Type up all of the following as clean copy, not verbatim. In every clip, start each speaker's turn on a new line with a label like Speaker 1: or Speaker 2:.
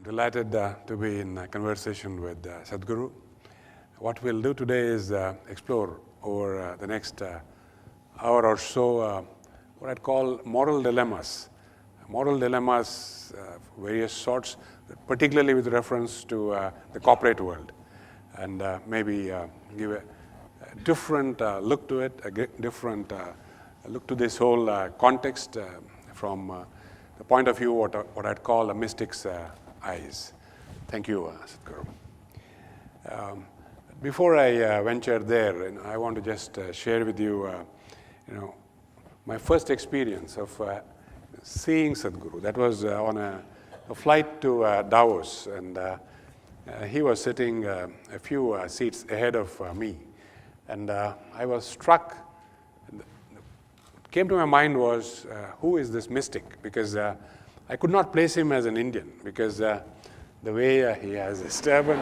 Speaker 1: Delighted to be in conversation with Sadhguru. What we'll do today is explore over the next hour or so what I'd call moral dilemmas. Moral dilemmas of various sorts, particularly with reference to the corporate world, and maybe give a different look to it, a different look to this whole context from the point of view what I'd call a mystic's eyes. Thank you, Sadhguru. Before I venture there, I want to just share with you, my first experience of seeing Sadhguru. That was on a flight to Davos, and he was sitting a few seats ahead of me, and I was struck. What came to my mind was, who is this mystic? Because I could not place him as an Indian, because the way he has his turban,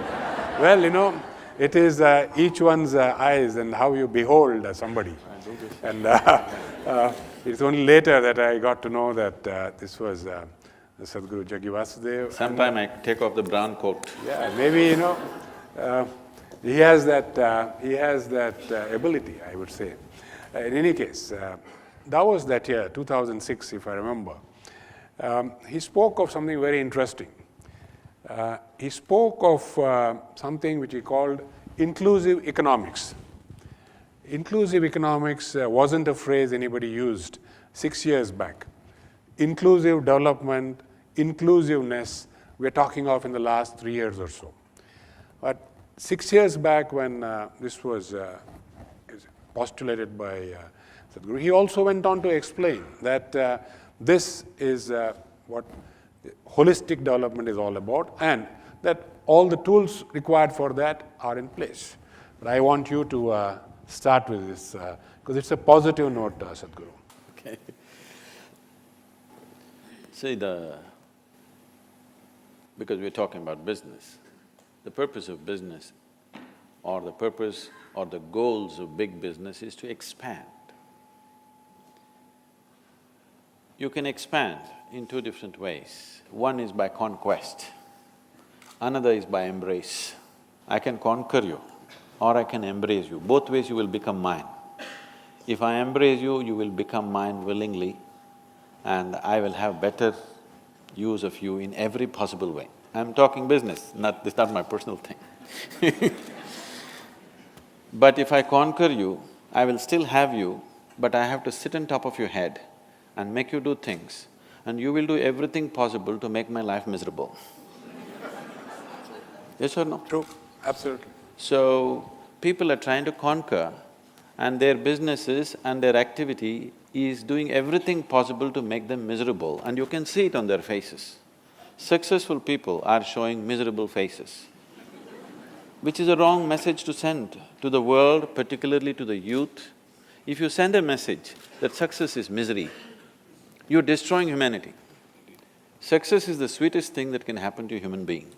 Speaker 1: well, it is each one's eyes and how you behold somebody. And it's only later that I got to know that this was the Sadhguru Jaggi Vasudev.
Speaker 2: Sometime I take off the brown coat.
Speaker 1: Yeah, maybe, he has that ability, I would say. In any case, that was that year, 2006, if I remember. He spoke of something very interesting. He spoke of something which he called inclusive economics. Inclusive economics wasn't a phrase anybody used 6 years back. Inclusive development, inclusiveness, we're talking of in the last 3 years or so. But 6 years back when this was postulated by Sadhguru, he also went on to explain that this is what holistic development is all about, and that all the tools required for that are in place. But I want you to start with this, because it's a positive note, Sadhguru.
Speaker 2: Okay. See, because we're talking about business, the purpose of business or the purpose or the goals of big business is to expand. You can expand in two different ways. One is by conquest, another is by embrace. I can conquer you or I can embrace you. Both ways you will become mine. If I embrace you, you will become mine willingly, and I will have better use of you in every possible way. I'm talking business, this is not my personal thing. But if I conquer you, I will still have you, but I have to sit on top of your head and make you do things, and you will do everything possible to make my life miserable. Yes or no?
Speaker 1: True, absolutely.
Speaker 2: So, people are trying to conquer, and their businesses and their activity is doing everything possible to make them miserable, and you can see it on their faces. Successful people are showing miserable faces, which is a wrong message to send to the world, particularly to the youth. If you send a message that success is misery, you're destroying humanity. Success is the sweetest thing that can happen to a human being.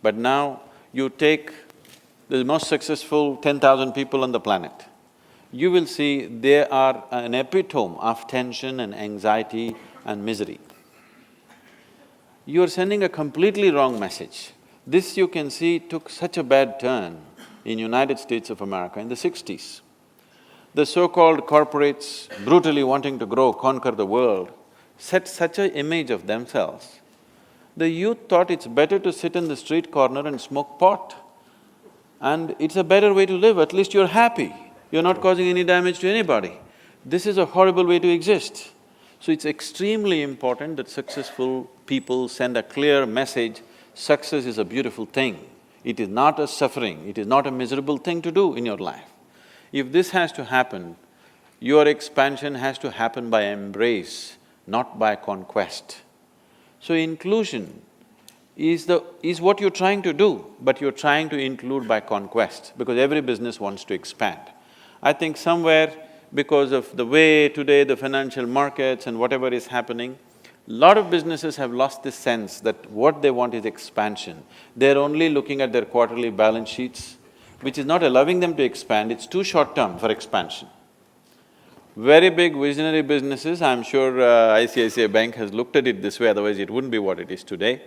Speaker 2: But now, you take the most successful 10,000 people on the planet, you will see they are an epitome of tension and anxiety and misery. You are sending a completely wrong message. This you can see took such a bad turn in United States of America in the 60s. The so-called corporates brutally wanting to grow, conquer the world, set such an image of themselves. The youth thought it's better to sit in the street corner and smoke pot. And it's a better way to live, at least you're happy, you're not causing any damage to anybody. This is a horrible way to exist. So it's extremely important that successful people send a clear message, success is a beautiful thing. It is not a suffering, it is not a miserable thing to do in your life. If this has to happen, your expansion has to happen by embrace, not by conquest. So inclusion is what you're trying to do, but you're trying to include by conquest, because every business wants to expand. I think somewhere, because of the way today the financial markets and whatever is happening, lot of businesses have lost this sense that what they want is expansion. They're only looking at their quarterly balance sheets, which is not allowing them to expand, it's too short-term for expansion. Very big visionary businesses, I'm sure ICICI Bank has looked at it this way, otherwise it wouldn't be what it is today.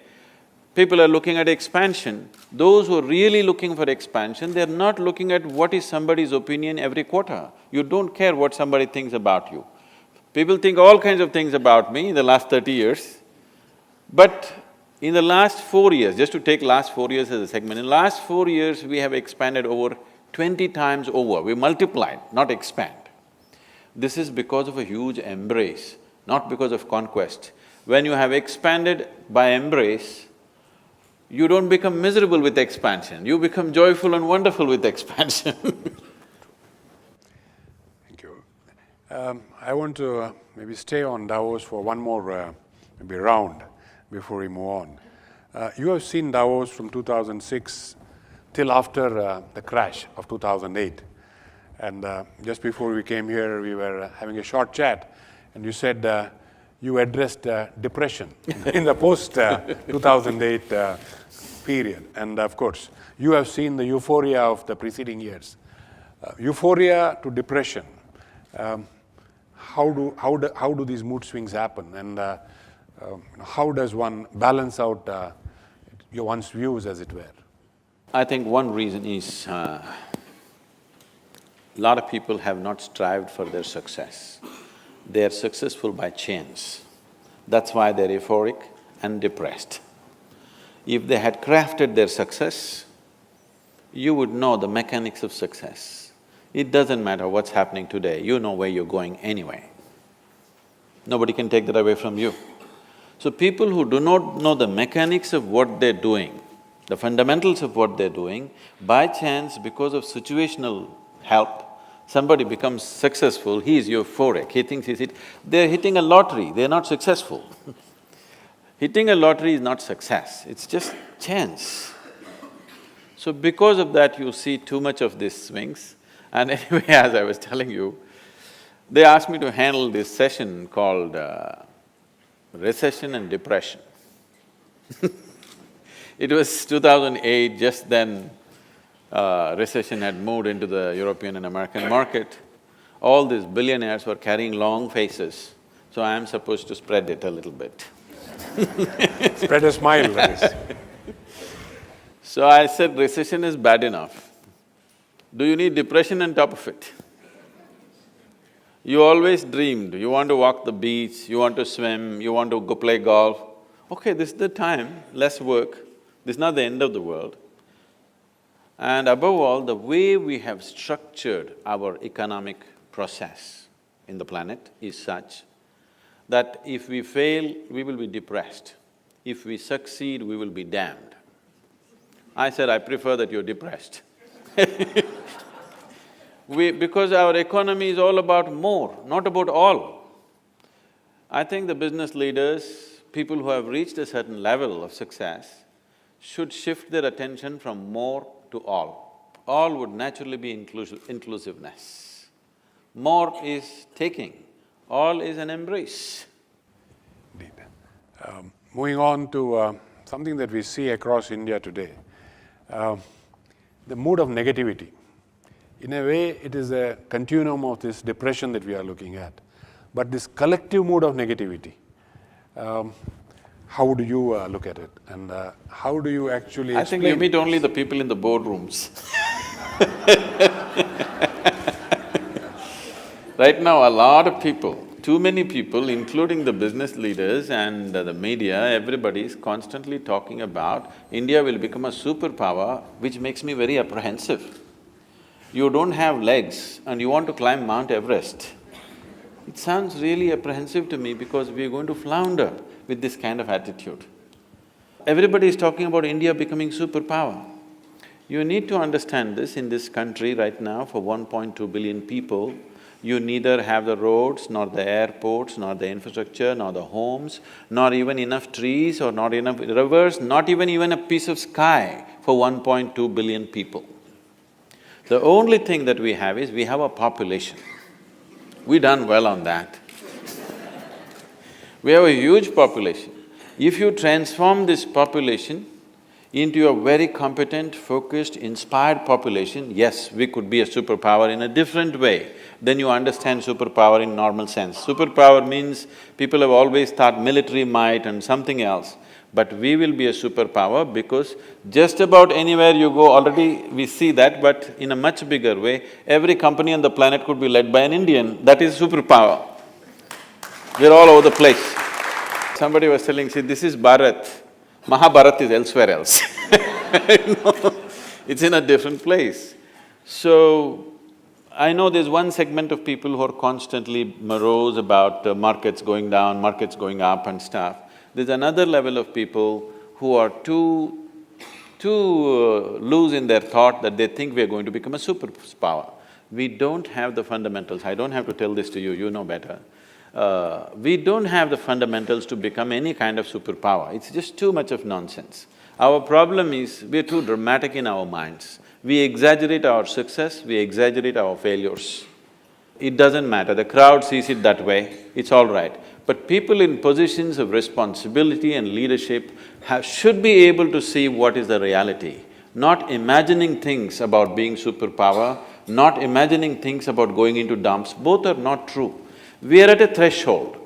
Speaker 2: People are looking at expansion. Those who are really looking for expansion, they're not looking at what is somebody's opinion every quarter. You don't care what somebody thinks about you. People think all kinds of things about me in the last 30 years, but in the last 4 years, just to take last 4 years as a segment, in the last 4 years we have expanded over 20 times over, we multiplied, not expand. This is because of a huge embrace, not because of conquest. When you have expanded by embrace, you don't become miserable with expansion, you become joyful and wonderful with expansion.
Speaker 1: Thank you. I want to maybe stay on Davos for one more maybe round before we move on. You have seen Davos from 2006 till after the crash of 2008. And just before we came here, we were having a short chat, and you said you addressed depression in the post-2008 period. And of course, you have seen the euphoria of the preceding years. Euphoria to depression, how do these mood swings happen? And how does one balance out one's views, as it were?
Speaker 2: I think one reason is a lot of people have not strived for their success. They are successful by chance. That's why they're euphoric and depressed. If they had crafted their success, you would know the mechanics of success. It doesn't matter what's happening today, you know where you're going anyway. Nobody can take that away from you. So people who do not know the mechanics of what they're doing, the fundamentals of what they're doing, by chance, because of situational help, somebody becomes successful, he is euphoric, he thinks they're hitting a lottery, they're not successful. Hitting a lottery is not success, it's just chance. So because of that, you see too much of these swings. And anyway, as I was telling you, they asked me to handle this session called recession and depression. It was 2008, just then recession had moved into the European and American market. All these billionaires were carrying long faces, so I am supposed to spread it a little bit.
Speaker 1: Spread a smile, that is.
Speaker 2: So I said, recession is bad enough. Do you need depression on top of it? You always dreamed, you want to walk the beach, you want to swim, you want to go play golf. Okay, this is the time, less work, this is not the end of the world. And above all, the way we have structured our economic process in the planet is such that if we fail, we will be depressed. If we succeed, we will be damned. I said, I prefer that you're depressed. Because our economy is all about more, not about all. I think the business leaders, people who have reached a certain level of success, should shift their attention from more to all. All would naturally be inclusiveness. More is taking, all is an embrace.
Speaker 1: Indeed. Moving on to something that we see across India today, the mood of negativity. In a way, it is a continuum of this depression that we are looking at. But this collective mood of negativity, how do you look at it? And how do you actually explain?
Speaker 2: I think you meet only the people in the boardrooms. Right now, a lot of people, too many people, including the business leaders and the media, everybody is constantly talking about India will become a superpower, which makes me very apprehensive. You don't have legs and you want to climb Mount Everest. It sounds really apprehensive to me because we are going to flounder with this kind of attitude. Everybody is talking about India becoming superpower. You need to understand this in this country right now for 1.2 billion people. You neither have the roads, nor the airports, nor the infrastructure, nor the homes, nor even enough trees or not enough rivers, not even a piece of sky for 1.2 billion people. The only thing that we have is we have a population. We done well on that. We have a huge population. If you transform this population into a very competent, focused, inspired population, yes, we could be a superpower in a different way than you understand superpower in normal sense. Superpower means people have always thought military might and something else. But we will be a superpower because just about anywhere you go, already we see that, but in a much bigger way, every company on the planet could be led by an Indian, that is superpower. We're all over the place. Somebody was telling, see, this is Bharat, Mahabharat is elsewhere else. You know, it's in a different place. So, I know there's one segment of people who are constantly morose about markets going down, markets going up and stuff. There's another level of people who are too loose in their thought that they think we are going to become a superpower. We don't have the fundamentals. I don't have to tell this to you, you know better. We don't have the fundamentals to become any kind of superpower. It's just too much of nonsense. Our problem is, we're too dramatic in our minds. We exaggerate our success, we exaggerate our failures. It doesn't matter, the crowd sees it that way, it's all right. But people in positions of responsibility and leadership should be able to see what is the reality, not imagining things about being superpower, not imagining things about going into dumps, both are not true. We are at a threshold.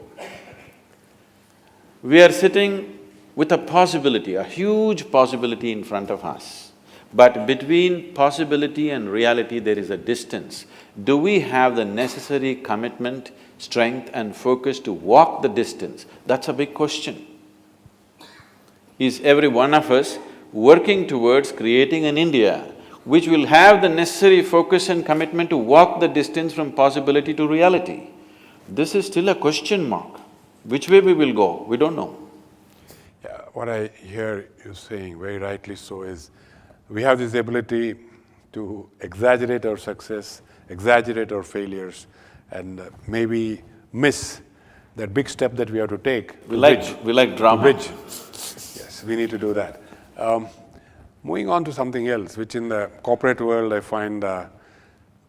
Speaker 2: We are sitting with a possibility, a huge possibility in front of us. But between possibility and reality, there is a distance. Do we have the necessary commitment, strength and focus to walk the distance? That's a big question. Is every one of us working towards creating an India which will have the necessary focus and commitment to walk the distance from possibility to reality? This is still a question mark. Which way we will go, we don't know.
Speaker 1: Yeah, what I hear you saying, very rightly so, is we have this ability to exaggerate our success, exaggerate our failures, and maybe miss that big step that we have to take.
Speaker 2: We like drama.
Speaker 1: Bridge. Yes, we need to do that. Moving on to something else, which in the corporate world I find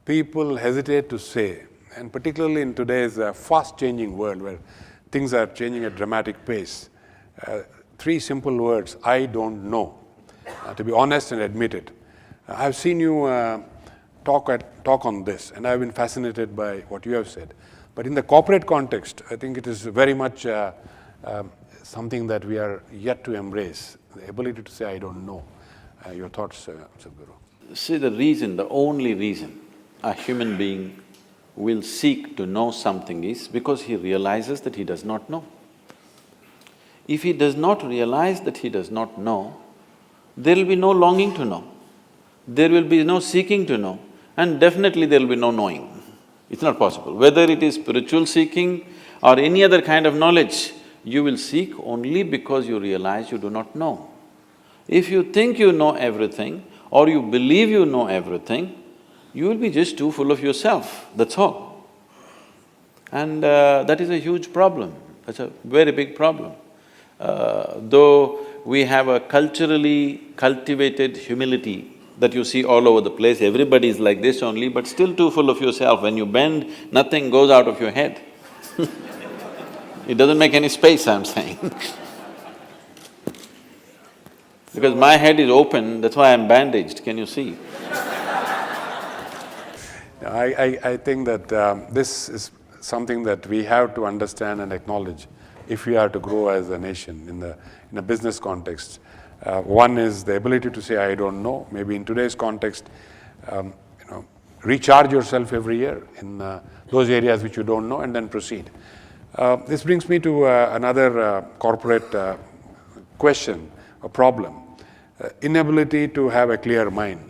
Speaker 1: people hesitate to say, and particularly in today's fast-changing world where things are changing at dramatic pace. Three simple words: I don't know. To be honest and admit it. I've seen you talk on this, and I've been fascinated by what you have said. But in the corporate context, I think it is very much something that we are yet to embrace, the ability to say, I don't know. Your thoughts, Sadhguru?
Speaker 2: See, the only reason a human being will seek to know something is because he realizes that he does not know. If he does not realize that he does not know, there will be no longing to know, there will be no seeking to know, and definitely there will be no knowing. It's not possible. Whether it is spiritual seeking or any other kind of knowledge, you will seek only because you realize you do not know. If you think you know everything or you believe you know everything, you will be just too full of yourself, that's all. And that is a huge problem, that's a very big problem. Though we have a culturally cultivated humility that you see all over the place, everybody is like this only, but still too full of yourself. When you bend, nothing goes out of your head. It doesn't make any space, I'm saying. Because my head is open, that's why I'm bandaged, can you see?
Speaker 1: I think that this is something that we have to understand and acknowledge if we are to grow as a nation in a business context. One is the ability to say, I don't know. Maybe in today's context, recharge yourself every year in those areas which you don't know and then proceed. This brings me to another corporate question, a problem. Inability to have a clear mind.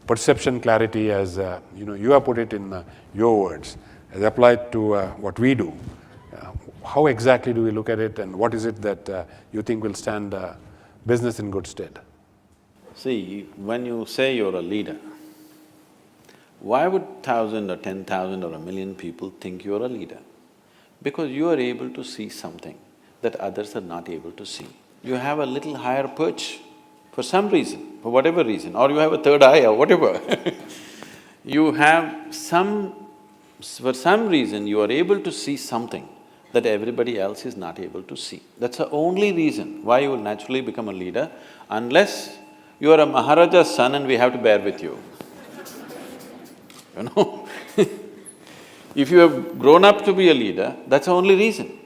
Speaker 1: Perception clarity, as you have put it in your words, as applied to what we do. How exactly do we look at it, and what is it that you think will stand business in good stead?
Speaker 2: See, when you say you're a leader, why would 1,000 or 10,000 or 1,000,000 people think you're a leader? Because you are able to see something that others are not able to see. You have a little higher perch for some reason, for whatever reason, or you have a third eye or whatever. You have for some reason you are able to see something that everybody else is not able to see. That's the only reason why you will naturally become a leader, unless you are a Maharaja's son and we have to bear with you. If you have grown up to be a leader, that's the only reason.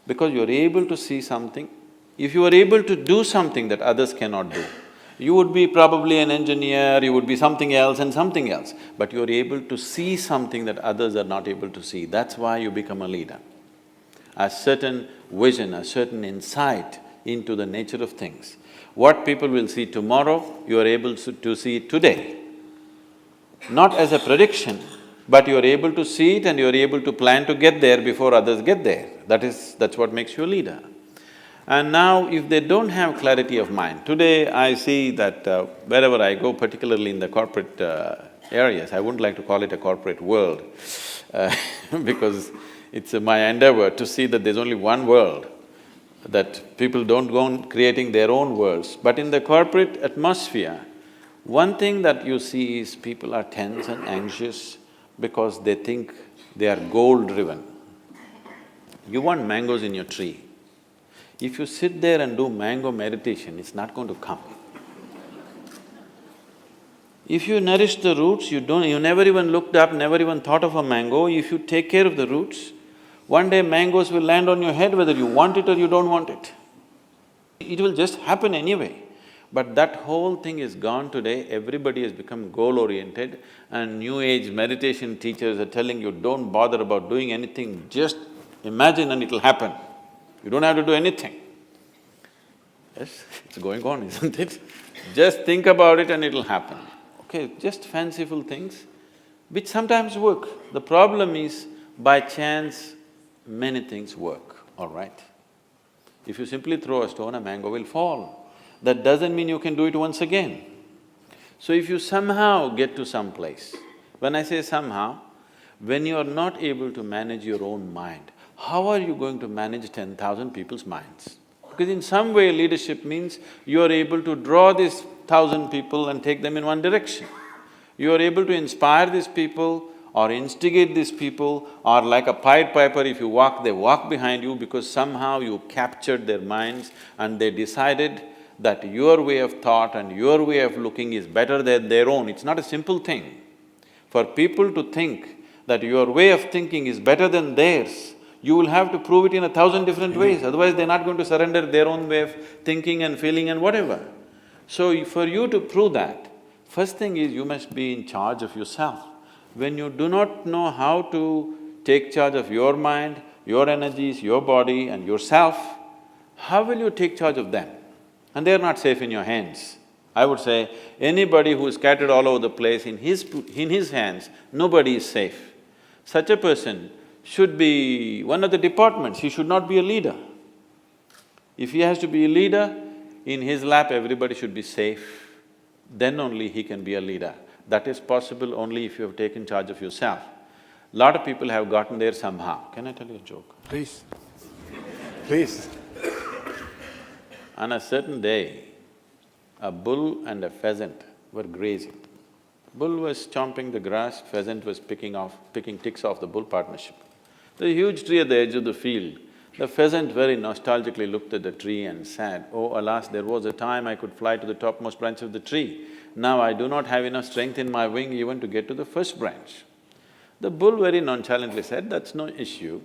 Speaker 2: Because you're able to see something If you are able to do something that others cannot do, you would be probably an engineer, you would be something else and something else, but you're able to see something that others are not able to see. That's why you become a leader. A certain vision, a certain insight into the nature of things. What people will see tomorrow, you are able to see today. Not as a prediction, but you are able to see it and you are able to plan to get there before others get there. That's what makes you a leader. And now, if they don't have clarity of mind, today I see that wherever I go, particularly in the corporate areas, I wouldn't like to call it a corporate world because it's my endeavor to see that there's only one world, that people don't go on creating their own worlds. But in the corporate atmosphere, one thing that you see is people are tense and anxious because they think they are goal-driven. You want mangoes in your tree. If you sit there and do mango meditation, it's not going to come. If you nourish the roots, you never even looked up, never even thought of a mango, if you take care of the roots, one day mangoes will land on your head whether you want it or you don't want it. It will just happen anyway. But that whole thing is gone today, everybody has become goal-oriented and new age meditation teachers are telling you, don't bother about doing anything, just imagine and it'll happen. You don't have to do anything. Yes, it's going on, isn't it? Just think about it and it'll happen. Okay, just fanciful things, which sometimes work. The problem is, by chance, many things work, all right? If you simply throw a stone, a mango will fall. That doesn't mean you can do it once again. So if you somehow get to some place, when I say somehow, when you are not able to manage your own mind, how are you going to manage 10,000 people's minds? Because in some way leadership means you are able to draw these 1,000 people and take them in one direction. You are able to inspire these people or instigate these people, or like a Pied Piper, if you walk, they walk behind you because somehow you captured their minds and they decided that your way of thought and your way of looking is better than their own. It's not a simple thing. For people to think that your way of thinking is better than theirs, you will have to prove it in 1,000 different ways, otherwise they're not going to surrender their own way of thinking and feeling and whatever. So for you to prove that, first thing is you must be in charge of yourself. When you do not know how to take charge of your mind, your energies, your body and yourself, how will you take charge of them? And they're not safe in your hands. I would say, anybody who is scattered all over the place, in his hands, nobody is safe. Such a person should be one of the departments, he should not be a leader. If he has to be a leader, in his lap everybody should be safe, then only he can be a leader. That is possible only if you have taken charge of yourself. Lot of people have gotten there somehow. Can I tell you a joke?
Speaker 1: Please. Please.
Speaker 2: On a certain day, a bull and a pheasant were grazing. Bull was chomping the grass, pheasant was picking ticks off the bull partnership. There's a huge tree at the edge of the field. The pheasant very nostalgically looked at the tree and said, "Oh, alas, there was a time I could fly to the topmost branch of the tree. Now I do not have enough strength in my wing even to get to the first branch." The bull very nonchalantly said, "That's no issue.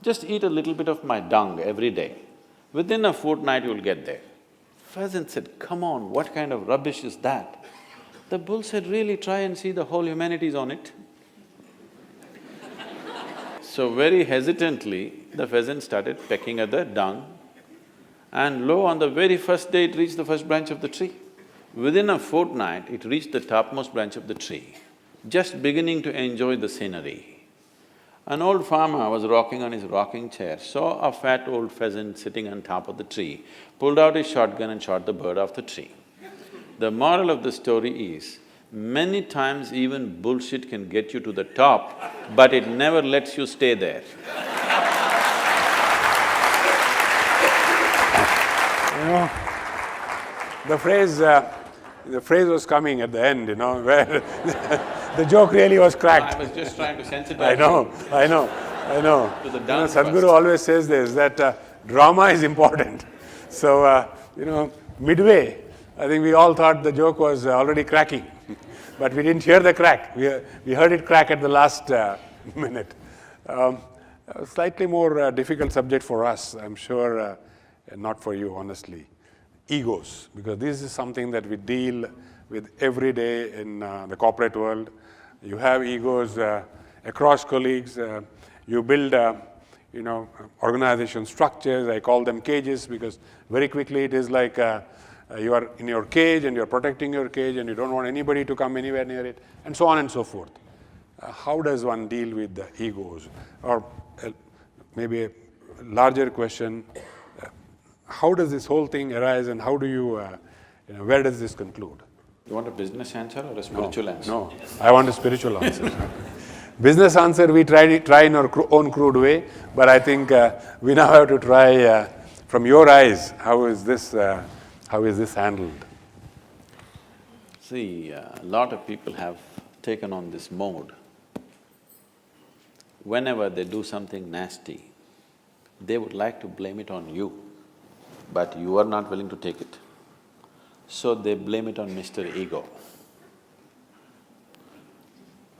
Speaker 2: Just eat a little bit of my dung every day. Within a fortnight you'll get there." Pheasant said, "Come on, what kind of rubbish is that?" The bull said, "Really, try and see, the whole humanity is on it." So very hesitantly, the pheasant started pecking at the dung, and lo, on the very first day it reached the first branch of the tree. Within a fortnight, it reached the topmost branch of the tree, just beginning to enjoy the scenery. An old farmer was rocking on his rocking chair, saw a fat old pheasant sitting on top of the tree, pulled out his shotgun and shot the bird off the tree. The moral of the story is, many times even bullshit can get you to the top, but it never lets you stay there.
Speaker 1: You know, the phrase was coming at the end, you know, where the joke really was cracked.
Speaker 2: I was just trying to sensitize
Speaker 1: I know.
Speaker 2: to the dung
Speaker 1: Sadhguru always says this, that drama is important. So, midway, I think we all thought the joke was already cracking, but we didn't hear the crack. We heard it crack at the last minute. A slightly more difficult subject for us. I'm sure not for you, honestly. Egos, because this is something that we deal with every day in the corporate world. You have egos across colleagues. You build, organization structures. I call them cages because very quickly it is like you are in your cage and you're protecting your cage and you don't want anybody to come anywhere near it, and so on and so forth. How does one deal with the egos? Or maybe a larger question, how does this whole thing arise and how do you, where does this conclude?
Speaker 2: You want a business answer or a spiritual answer?
Speaker 1: No, I want a spiritual answer. Business answer we try in our own crude way, but I think we now have to try from your eyes, how is this handled?
Speaker 2: See, a lot of people have taken on this mode. Whenever they do something nasty, they would like to blame it on you, but you are not willing to take it. So they blame it on Mr. Ego.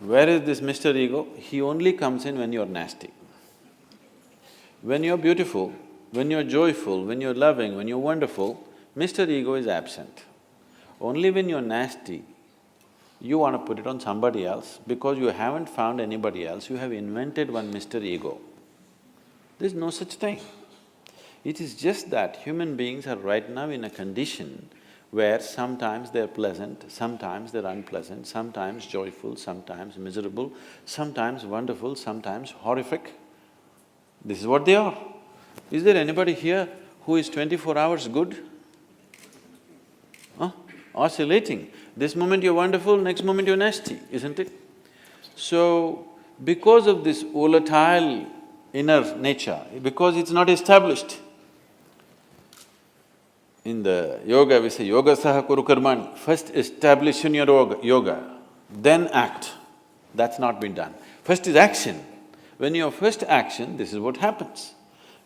Speaker 2: Where is this Mr. Ego? He only comes in when you're nasty. When you're beautiful, when you're joyful, when you're loving, when you're wonderful, Mr. Ego is absent. Only when you're nasty, you want to put it on somebody else because you haven't found anybody else, you have invented one Mr. Ego. There's no such thing. It is just that human beings are right now in a condition where sometimes they're pleasant, sometimes they're unpleasant, sometimes joyful, sometimes miserable, sometimes wonderful, sometimes horrific. This is what they are. Is there anybody here who is 24 hours good? Oscillating. This moment you're wonderful, next moment you're nasty, isn't it? So, because of this volatile inner nature, because it's not established, in the yoga we say, yoga saha kuru karmani, first establish in your yoga, then act. That's not been done. First is action. When you have first action, this is what happens.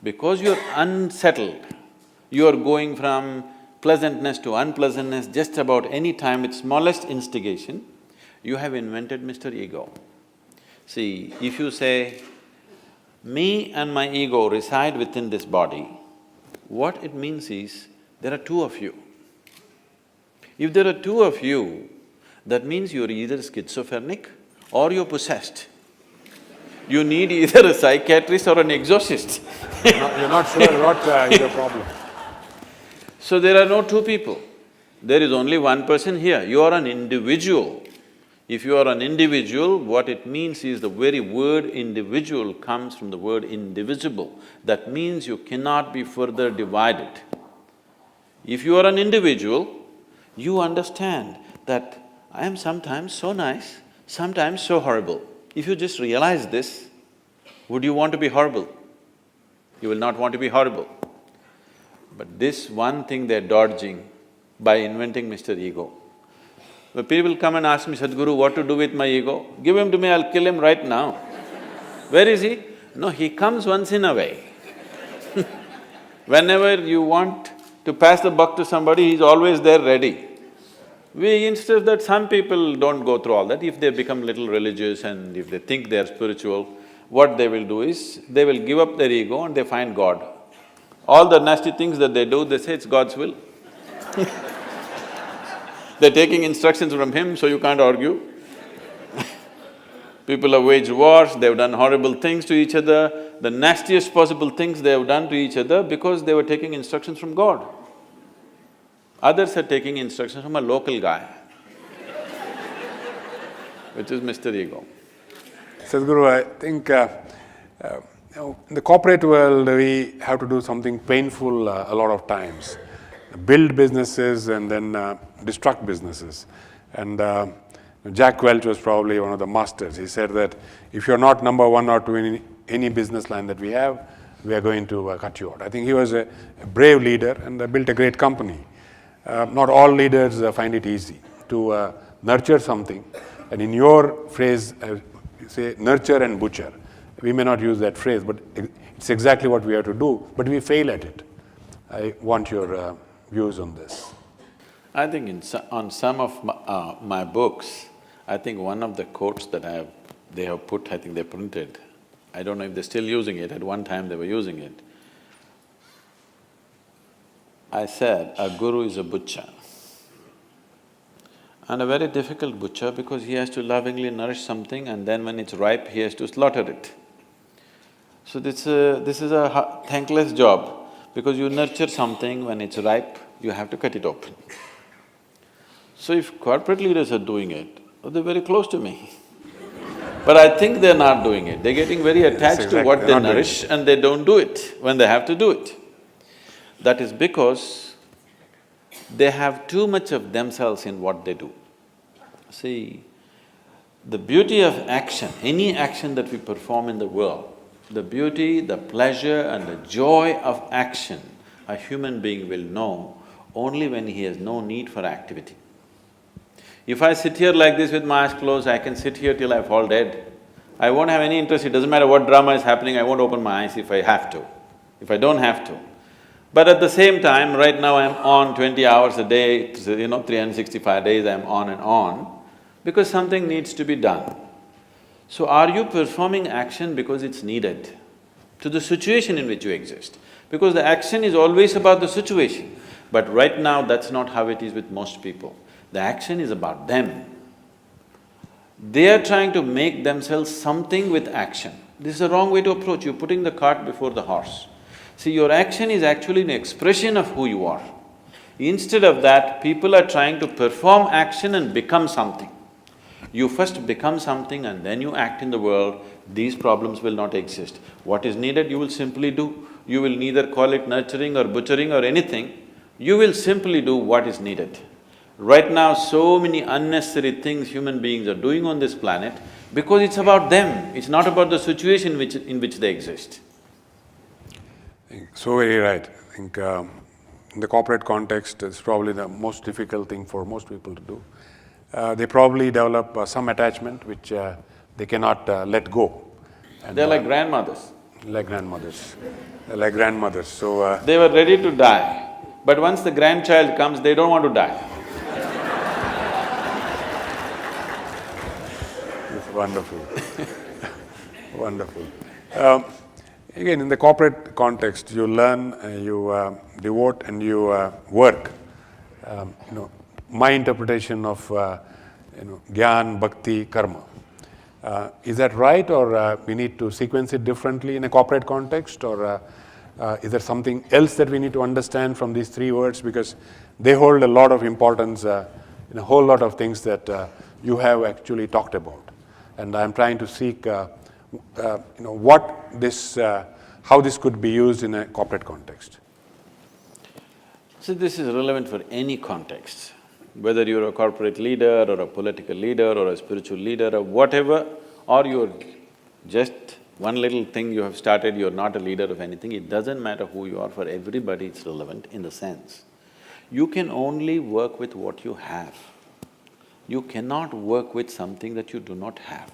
Speaker 2: Because you're unsettled, you are going from pleasantness to unpleasantness just about any time with smallest instigation, you have invented Mr. Ego. See, if you say, me and my ego reside within this body, what it means is, there are two of you. If there are two of you, that means you're either schizophrenic or you're possessed. You need either a psychiatrist or an exorcist.
Speaker 1: You're not sure what is the problem.
Speaker 2: So there are no two people, there is only one person here, you are an individual. If you are an individual, what it means is the very word individual comes from the word indivisible. That means you cannot be further divided. If you are an individual, you understand that I am sometimes so nice, sometimes so horrible. If you just realize this, would you want to be horrible? You will not want to be horrible. But this one thing they're dodging by inventing Mr. Ego. When people come and ask me, Sadhguru, what to do with my ego? Give him to me, I'll kill him right now. Where is he? No, he comes once in a way. Whenever you want to pass the buck to somebody, he's always there ready. Instead of that, some people don't go through all that. If they become little religious and if they think they're spiritual, what they will do is, they will give up their ego and they find God. All the nasty things that they do, they say it's God's will. They're taking instructions from Him, so you can't argue. People have waged wars, they've done horrible things to each other, the nastiest possible things they have done to each other because they were taking instructions from God. Others are taking instructions from a local guy, which is Mr. Ego.
Speaker 1: Sadhguru, I think in the corporate world, we have to do something painful a lot of times. Build businesses and then destruct businesses. And Jack Welch was probably one of the masters. He said that if you're not number one or two in any business line that we are going to cut you out. I think he was a brave leader and built a great company. Not all leaders find it easy to nurture something. And in your phrase, you say nurture and butcher. We may not use that phrase, but it's exactly what we have to do, but we fail at it. I want your views on this.
Speaker 2: I think on some of my books, I think one of the quotes that they have put, I think they printed, I don't know if they're still using it, at one time they were using it. I said a guru is a butcher. And a very difficult butcher because he has to lovingly nourish something and then when it's ripe, he has to slaughter it. So this is a thankless job because you nurture something, when it's ripe, you have to cut it open. So if corporate leaders are doing it, well, they're very close to me. But I think they're not doing it. They're getting very attached to what they nourish and they don't do it when they have to do it. That is because they have too much of themselves in what they do. See, the beauty of action, any action that we perform in the world, the beauty, the pleasure and the joy of action, a human being will know only when he has no need for activity. If I sit here like this with my eyes closed, I can sit here till I fall dead. I won't have any interest, it doesn't matter what drama is happening, I won't open my eyes if I have to, if I don't have to. But at the same time, right now I'm on 20 hours a day, 365 days I'm on and on, because something needs to be done. So are you performing action because it's needed to the situation in which you exist? Because the action is always about the situation, but right now that's not how it is with most people. The action is about them. They are trying to make themselves something with action. This is the wrong way to approach, you're putting the cart before the horse. See, your action is actually an expression of who you are. Instead of that, people are trying to perform action and become something. You first become something and then you act in the world, these problems will not exist. What is needed, you will simply do. You will neither call it nurturing or butchering or anything, you will simply do what is needed. Right now, so many unnecessary things human beings are doing on this planet because it's about them, it's not about the situation in which they exist.
Speaker 1: So very right. I think in the corporate context, it's probably the most difficult thing for most people to do. They probably develop some attachment which they cannot let go.
Speaker 2: And they're like grandmothers.
Speaker 1: Like grandmothers. They're like grandmothers, so…
Speaker 2: They were ready to die, but once the grandchild comes, they don't want to die.
Speaker 1: It's wonderful. Wonderful. Again, in the corporate context, you learn, you devote and you work. My interpretation of Gyan, Bhakti, Karma. Is that right, or we need to sequence it differently in a corporate context, or is there something else that we need to understand from these three words, because they hold a lot of importance in a whole lot of things that you have actually talked about. And I'm trying to seek how this could be used in a corporate context.
Speaker 2: So this is relevant for any context, whether you're a corporate leader or a political leader or a spiritual leader or whatever, or you're just one little thing you have started, you're not a leader of anything, it doesn't matter who you are, for everybody it's relevant in the sense, you can only work with what you have. You cannot work with something that you do not have.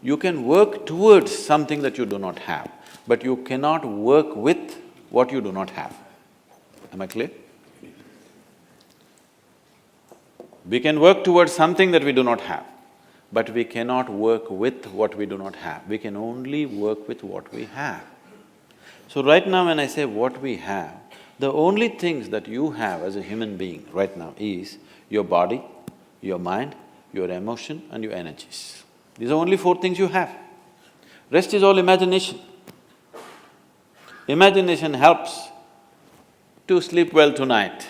Speaker 2: You can work towards something that you do not have, but you cannot work with what you do not have. Am I clear? We can work towards something that we do not have, but we cannot work with what we do not have. We can only work with what we have. So right now when I say what we have, the only things that you have as a human being right now is your body, your mind, your emotion and your energies. These are only four things you have. Rest is all imagination. Imagination helps to sleep well tonight,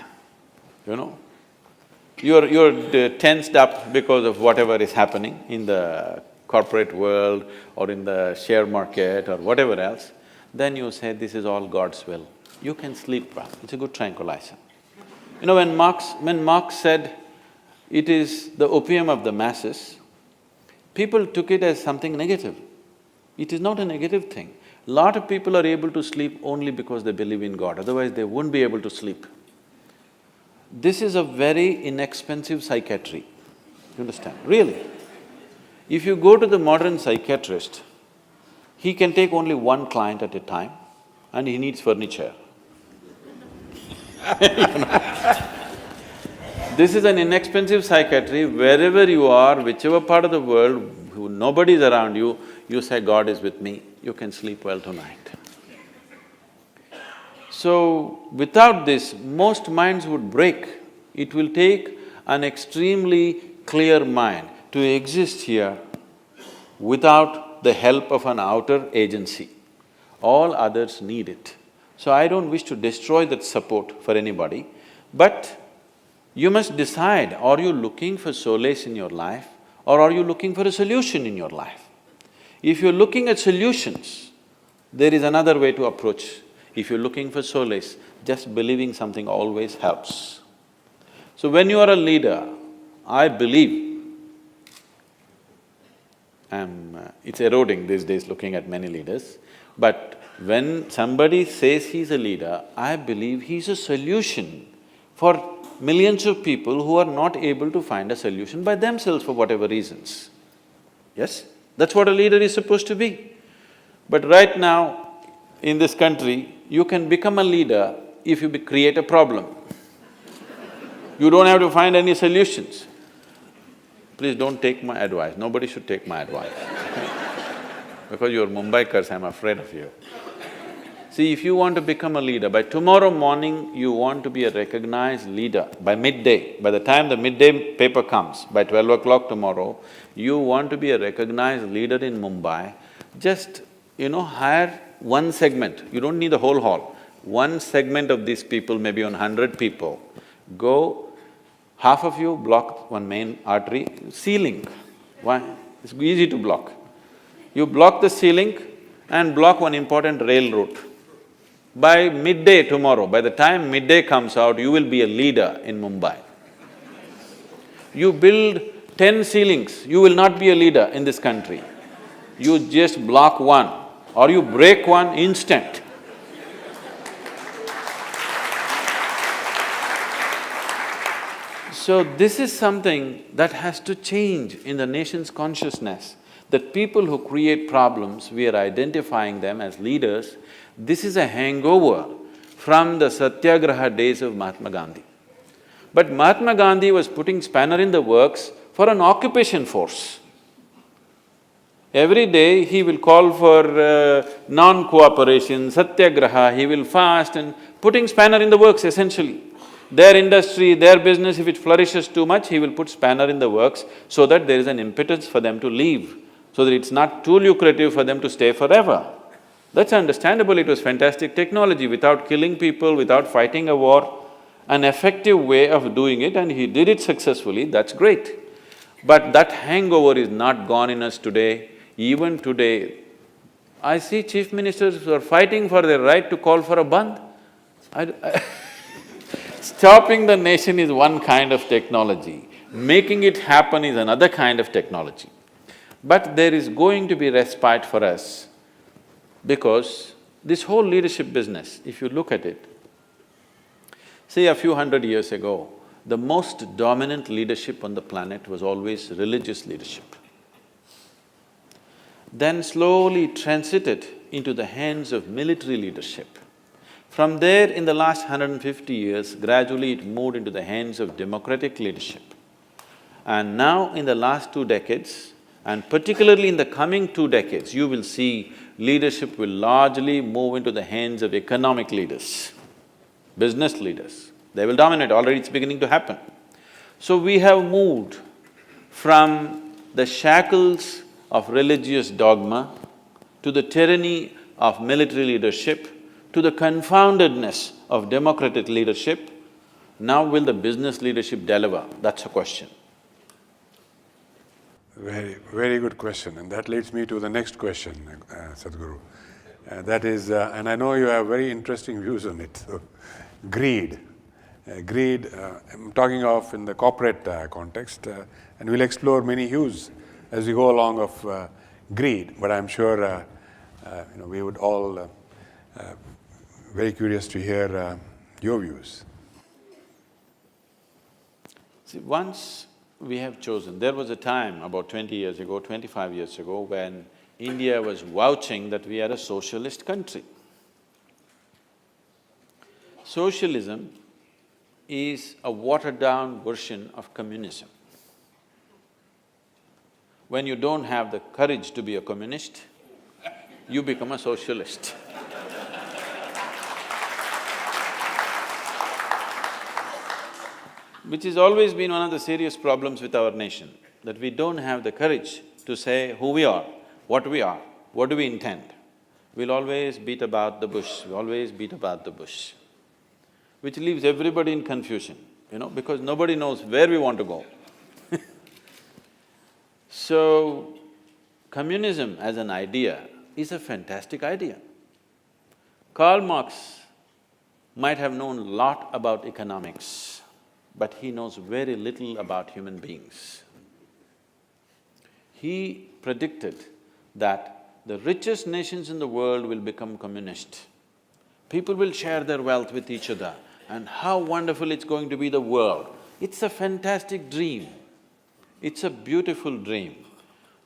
Speaker 2: You're tensed up because of whatever is happening in the corporate world or in the share market or whatever else, then you say, this is all God's will. You can sleep well, it's a good tranquilizer. When Marx said, it is the opium of the masses, people took it as something negative. It is not a negative thing. Lot of people are able to sleep only because they believe in God, otherwise they wouldn't be able to sleep. This is a very inexpensive psychiatry, you understand? Really. If you go to the modern psychiatrist, he can take only one client at a time and he needs furniture. This is an inexpensive psychiatry. Wherever you are, whichever part of the world, nobody is around you, you say, God is with me, you can sleep well tonight. So, without this, most minds would break. It will take an extremely clear mind to exist here without the help of an outer agency. All others need it. So I don't wish to destroy that support for anybody, but you must decide, are you looking for solace in your life or are you looking for a solution in your life? If you're looking at solutions, there is another way to approach. If you're looking for solace, just believing something always helps. So when you are a leader, I believe, it's eroding these days looking at many leaders, but when somebody says he's a leader, I believe he's a solution for millions of people who are not able to find a solution by themselves for whatever reasons. Yes? That's what a leader is supposed to be. But right now, in this country, you can become a leader if you create a problem. You don't have to find any solutions. Please don't take my advice, nobody should take my advice because you're Mumbaikars, I'm afraid of you. See, if you want to become a leader, by tomorrow morning you want to be a recognized leader, by midday, by the time the midday paper comes, by 12 o'clock tomorrow, you want to be a recognized leader in Mumbai, just, hire one segment, you don't need the whole hall. One segment of these people, maybe on 100 people, go, half of you block one main artery, ceiling. Why? It's easy to block. You block the ceiling and block one important rail route. By midday tomorrow, by the time midday comes out, you will be a leader in Mumbai. You build 10 ceilings, you will not be a leader in this country. You just block one or you break one instant. So this is something that has to change in the nation's consciousness, that people who create problems, we are identifying them as leaders. This is a hangover from the Satyagraha days of Mahatma Gandhi. But Mahatma Gandhi was putting spanner in the works for an occupation force. Every day he will call for non-cooperation, Satyagraha, he will fast and putting spanner in the works essentially. Their industry, their business, if it flourishes too much, he will put spanner in the works so that there is an impetus for them to leave, so that it's not too lucrative for them to stay forever. That's understandable, it was fantastic technology, without killing people, without fighting a war, an effective way of doing it, and he did it successfully, that's great. But that hangover is not gone in us today. Even today, I see chief ministers who are fighting for their right to call for a bandh. Stopping the nation is one kind of technology, making it happen is another kind of technology. But there is going to be respite for us because this whole leadership business, if you look at it, say a few hundred years ago, the most dominant leadership on the planet was always religious leadership. Then slowly transited into the hands of military leadership. From there, in the last 150 years, gradually it moved into the hands of democratic leadership. And now, in the last 2 decades, and particularly in the coming 2 decades, you will see leadership will largely move into the hands of economic leaders, business leaders. They will dominate, already it's beginning to happen. So we have moved from the shackles of religious dogma to the tyranny of military leadership, to the confoundedness of democratic leadership. Now will the business leadership deliver? That's a question.
Speaker 1: Very good question, and that leads me to the next question, Sadhguru. That is, and I know you have very interesting views on it, so greed. I'm talking of in the corporate context, and we'll explore many hues as we go along of greed, but I'm sure we would all very curious to hear your views.
Speaker 2: See, once we have chosen, there was a time about 20 years ago, 25 years ago, when India was vouching that we are a socialist country. Socialism is a watered-down version of communism. When you don't have the courage to be a communist, you become a socialist. which has always been one of the serious problems with our nation, that we don't have the courage to say who we are, what do we intend. We'll always beat about the bush, we always beat about the bush, which leaves everybody in confusion, because nobody knows where we want to go. So, communism as an idea is a fantastic idea. Karl Marx might have known a lot about economics, but he knows very little about human beings. He predicted that the richest nations in the world will become communist. People will share their wealth with each other, and how wonderful it's going to be the world. It's a fantastic dream. It's a beautiful dream.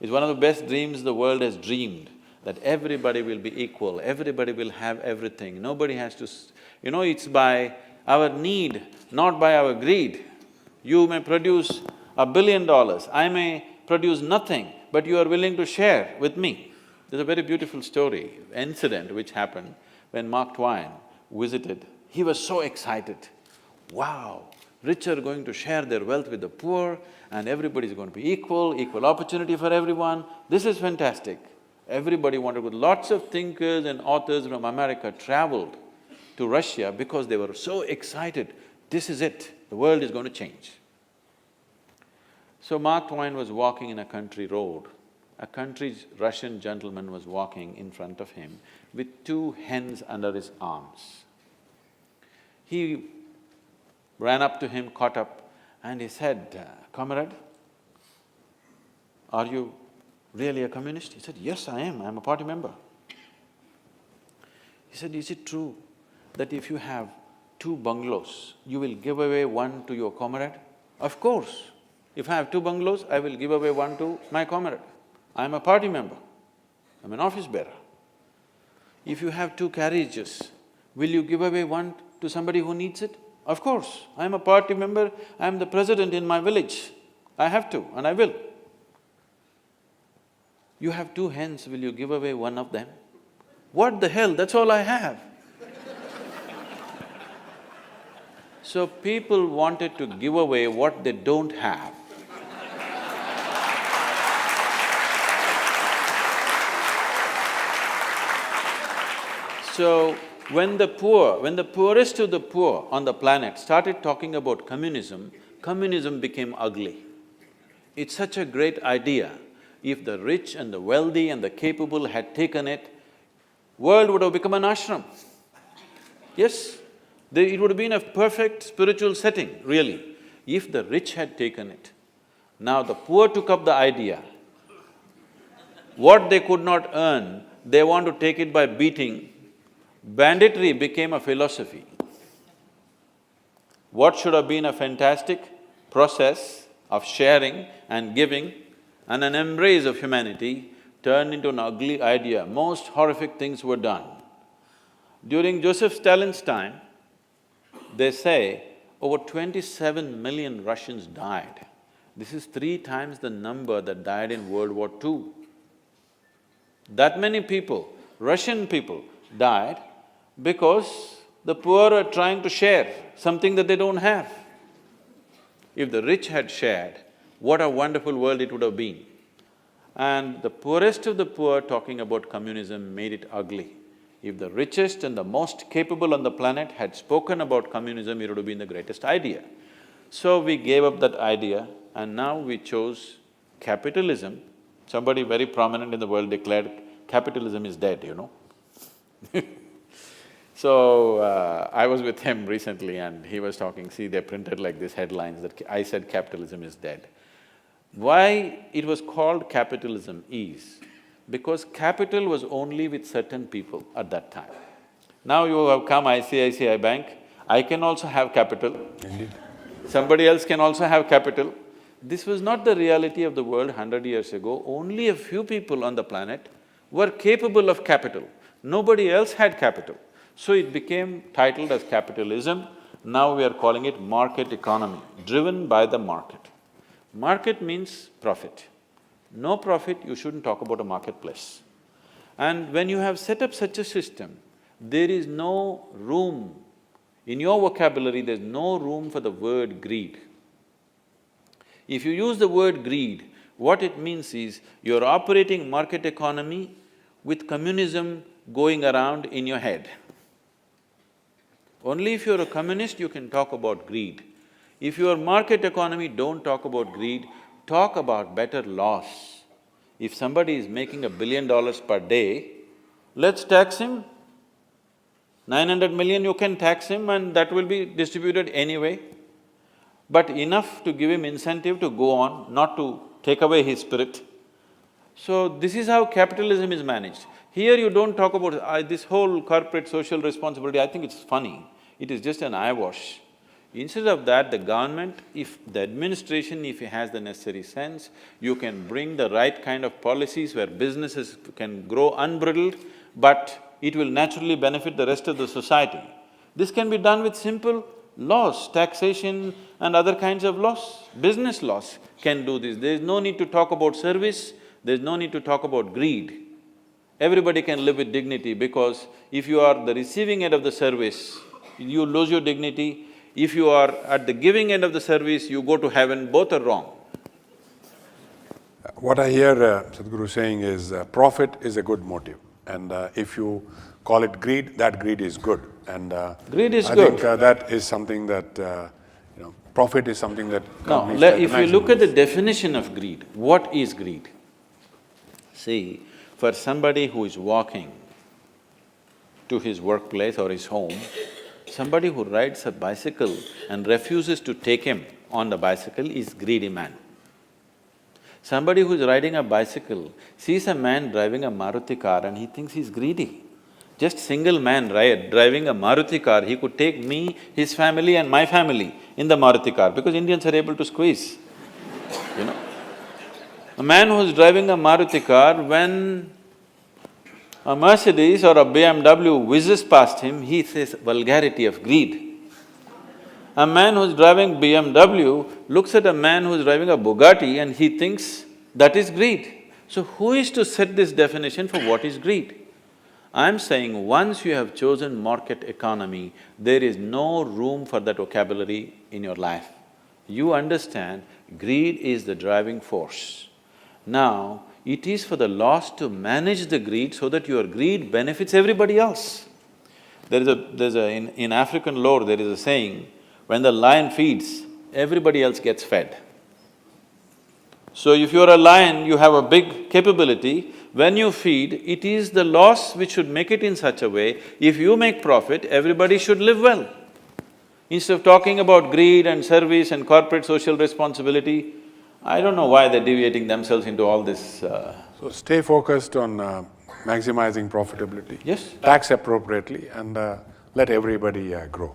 Speaker 2: It's one of the best dreams the world has dreamed, that everybody will be equal, everybody will have everything, nobody has to… it's by our need, not by our greed. You may produce $1 billion, I may produce nothing, but you are willing to share with me. There's a very beautiful story, incident which happened when Mark Twain visited. He was so excited. Wow, rich are going to share their wealth with the poor and everybody is going to be equal, equal opportunity for everyone. This is fantastic. Everybody wanted to go. Lots of thinkers and authors from America traveled to Russia because they were so excited. This is it, the world is going to change. So Mark Twain was walking in a country road. A country Russian gentleman was walking in front of him with 2 hens under his arms. He ran up to him, caught up, and he said, "Comrade, are you really a communist?" He said, "Yes, I am, I'm a party member." He said, "Is it true that if you have 2 bungalows, you will give away 1 to your comrade?" "Of course. If I have 2 bungalows, I will give away 1 to my comrade. I'm a party member, I'm an office bearer." "If you have 2 carriages, will you give away 1 to somebody who needs it?" "Of course, I'm a party member, I'm the president in my village. I have to and I will." "You have 2 hens, will you give away 1 of them?" "What the hell, that's all I have." So people wanted to give away what they don't have. So, when the poorest of the poor on the planet started talking about communism, communism became ugly. It's such a great idea. If the rich and the wealthy and the capable had taken it, world would have become an ashram. Yes, it would have been a perfect spiritual setting, really, if the rich had taken it. Now the poor took up the idea. What they could not earn, they want to take it by beating. Banditry became a philosophy. What should have been a fantastic process of sharing and giving and an embrace of humanity turned into an ugly idea. Most horrific things were done. During Joseph Stalin's time, they say over 27 million Russians died. This is 3 times the number that died in World War II. That many people, Russian people, died because the poor are trying to share something that they don't have. If the rich had shared, what a wonderful world it would have been. And the poorest of the poor talking about communism made it ugly. If the richest and the most capable on the planet had spoken about communism, it would have been the greatest idea. So we gave up that idea and now we chose capitalism. Somebody very prominent in the world declared capitalism is dead, So, I was with him recently and he was talking, see, they printed like these headlines that I said capitalism is dead. Why it was called capitalism is because capital was only with certain people at that time. Now you have come ICICI Bank, I can also have capital.
Speaker 1: Indeed.
Speaker 2: Somebody else can also have capital. This was not the reality of the world 100 years ago. Only a few people on the planet were capable of capital. Nobody else had capital. So it became titled as capitalism. Now we are calling it market economy, driven by the market. Market means profit. No profit, you shouldn't talk about a marketplace. And when you have set up such a system, there is no room In your vocabulary, there's no room for the word greed. If you use the word greed, what it means is you're operating market economy with communism going around in your head. Only if you're a communist, you can talk about greed. If you're market economy, don't talk about greed, talk about better laws. If somebody is making $1 billion per day, let's tax him. 900 million you can tax him and that will be distributed anyway. But enough to give him incentive to go on, not to take away his spirit. So this is how capitalism is managed. Here you don't talk about this whole corporate social responsibility, I think it's funny. It is just an eyewash. Instead of that, the government, if the administration, if it has the necessary sense, you can bring the right kind of policies where businesses can grow unbridled, but it will naturally benefit the rest of the society. This can be done with simple laws, taxation and other kinds of laws. Business laws can do this. There is no need to talk about service, there is no need to talk about greed. Everybody can live with dignity because if you are the receiving end of the service, you lose your dignity. If you are at the giving end of the service, you go to heaven, both are wrong.
Speaker 1: What I hear Sadhguru saying is profit is a good motive, and if you call it greed, that greed is good. And
Speaker 2: greed is
Speaker 1: I
Speaker 2: good.
Speaker 1: think that is something that, profit is something that
Speaker 2: Now,
Speaker 1: companies
Speaker 2: if you
Speaker 1: recognize
Speaker 2: look
Speaker 1: and
Speaker 2: at the definition of greed, what is greed? See, for somebody who is walking to his workplace or his home, somebody who rides a bicycle and refuses to take him on the bicycle is greedy man. Somebody who is riding a bicycle sees a man driving a Maruti car and he thinks he's greedy. Just single man driving a Maruti car, he could take me, his family and my family in the Maruti car because Indians are able to squeeze, you know. A man who's driving a Maruti car, when a Mercedes or a BMW whizzes past him, he says vulgarity of greed. A man who's driving BMW looks at a man who's driving a Bugatti and he thinks that is greed. So who is to set this definition for what is greed? I'm saying once you have chosen market economy, there is no room for that vocabulary in your life. You understand greed is the driving force. Now, it is for the laws to manage the greed so that your greed benefits everybody else. In African lore, there is a saying, when the lion feeds, everybody else gets fed. So if you're a lion, you have a big capability, when you feed, it is the laws which should make it in such a way, if you make profit, everybody should live well. Instead of talking about greed and service and corporate social responsibility, I don't know why they're deviating themselves into all this
Speaker 1: So stay focused on maximizing profitability.
Speaker 2: Yes.
Speaker 1: Tax appropriately and let everybody grow.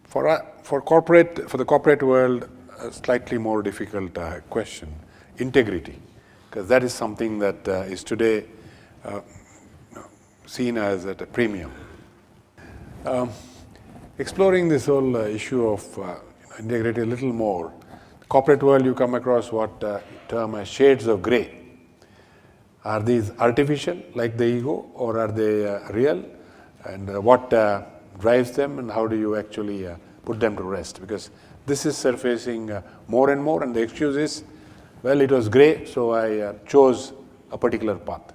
Speaker 1: For the corporate world, a slightly more difficult question, integrity, because that is something that is today seen as at a premium. Exploring this whole issue of integrity a little more, corporate world you come across what term as shades of grey. Are these artificial, like the ego, or are they real? And what drives them, and how do you actually put them to rest? Because this is surfacing more and more, and the excuse is, well, it was grey, so I chose a particular path.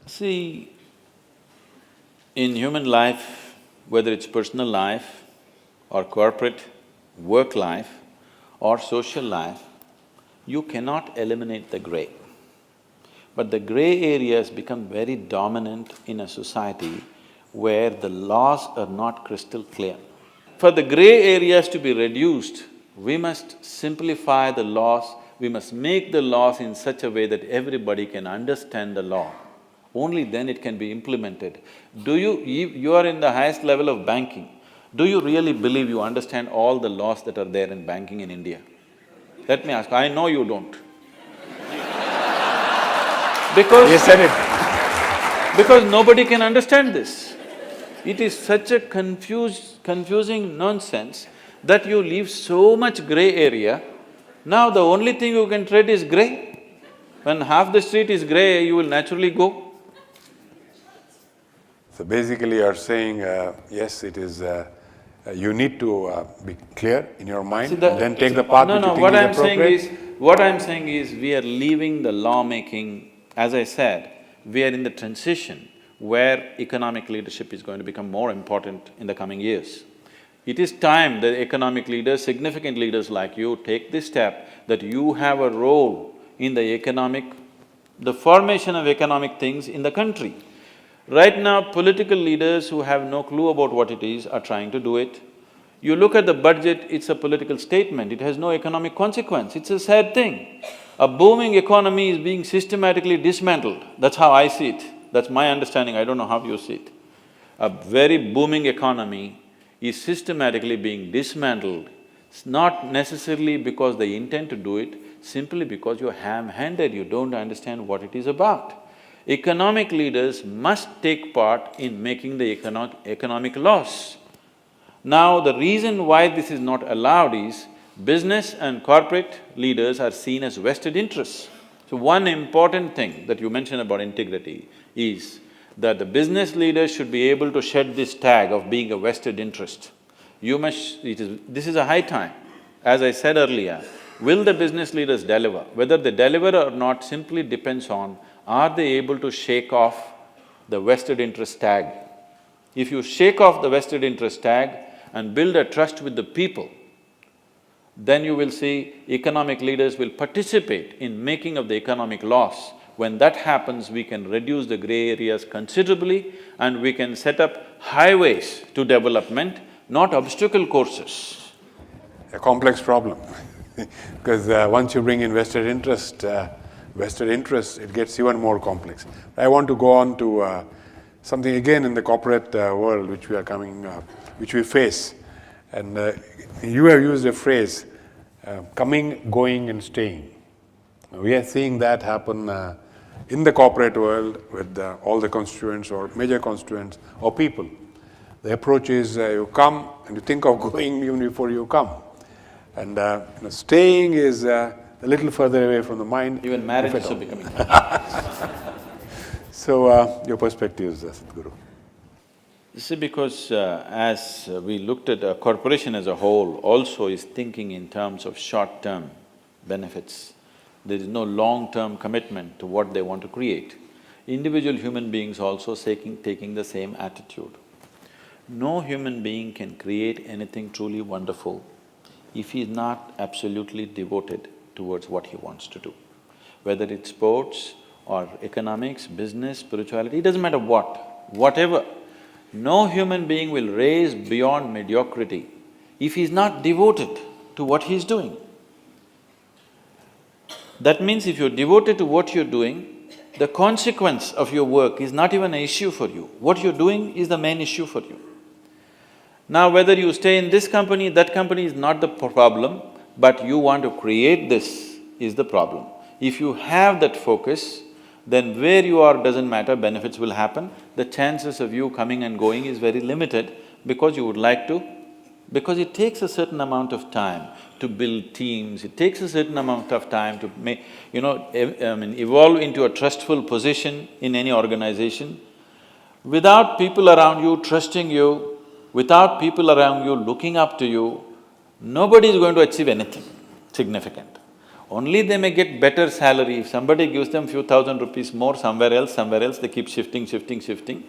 Speaker 2: See, in human life, whether it's personal life or corporate work life or social life, you cannot eliminate the grey. But the grey areas become very dominant in a society where the laws are not crystal clear. For the grey areas to be reduced, we must simplify the laws, we must make the laws in such a way that everybody can understand the law. Only then it can be implemented. You are in the highest level of banking. Do you really believe you understand all the laws that are there in banking in India? Let me ask, I know you don't. Because…
Speaker 1: You said it.
Speaker 2: Because nobody can understand this. It is such a confusing nonsense that you leave so much grey area. Now the only thing you can tread is grey. When half the street is grey, you will naturally go.
Speaker 1: So basically you're saying, yes, it is, you need to be clear in your mind and then take the path which you think is appropriate.
Speaker 2: What I'm saying is, we are leaving the lawmaking, as I said, we are in the transition where economic leadership is going to become more important in the coming years. It is time that economic leaders, significant leaders like you, take this step that you have a role in the formation of economic things in the country. Right now, political leaders who have no clue about what it is are trying to do it. You look at the budget, it's a political statement, it has no economic consequence, it's a sad thing. A booming economy is being systematically dismantled, that's how I see it, that's my understanding, I don't know how you see it. A very booming economy is systematically being dismantled, it's not necessarily because they intend to do it, simply because you're ham-handed, you don't understand what it is about. Economic leaders must take part in making the economic laws. Now, the reason why this is not allowed is, business and corporate leaders are seen as vested interests. So one important thing that you mentioned about integrity is that the business leaders should be able to shed this tag of being a vested interest. This is a high time. As I said earlier, will the business leaders deliver? Whether they deliver or not simply depends on, are they able to shake off the vested interest tag? If you shake off the vested interest tag and build a trust with the people, then you will see economic leaders will participate in making of the economic laws. When that happens, we can reduce the gray areas considerably and we can set up highways to development, not obstacle courses.
Speaker 1: A complex problem because once you bring in vested interest, it gets even more complex. I want to go on to something again in the corporate world which which we face. And you have used a phrase, coming, going and staying. We are seeing that happen in the corporate world with all the constituents or major constituents or people. The approach is you come and you think of going even before you come. And staying is a little further away from the mind.
Speaker 2: Even marriages are becoming
Speaker 1: So, your perspectives, Sadhguru.
Speaker 2: You see, because as we looked at a corporation as a whole also is thinking in terms of short-term benefits. There is no long-term commitment to what they want to create. Individual human beings also taking the same attitude. No human being can create anything truly wonderful if he is not absolutely devoted towards what he wants to do. Whether it's sports or economics, business, spirituality, it doesn't matter whatever. No human being will rise beyond mediocrity if he's not devoted to what he's doing. That means if you're devoted to what you're doing, the consequence of your work is not even an issue for you. What you're doing is the main issue for you. Now, whether you stay in this company, that company is not the problem, but you want to create this is the problem. If you have that focus, then where you are doesn't matter, benefits will happen. The chances of you coming and going is very limited because you would like to, because it takes a certain amount of time to build teams, it takes a certain amount of time to evolve into a trustful position in any organization. Without people around you trusting you, without people around you looking up to you, nobody is going to achieve anything significant. Only they may get better salary. If somebody gives them few thousand rupees more somewhere else, they keep shifting.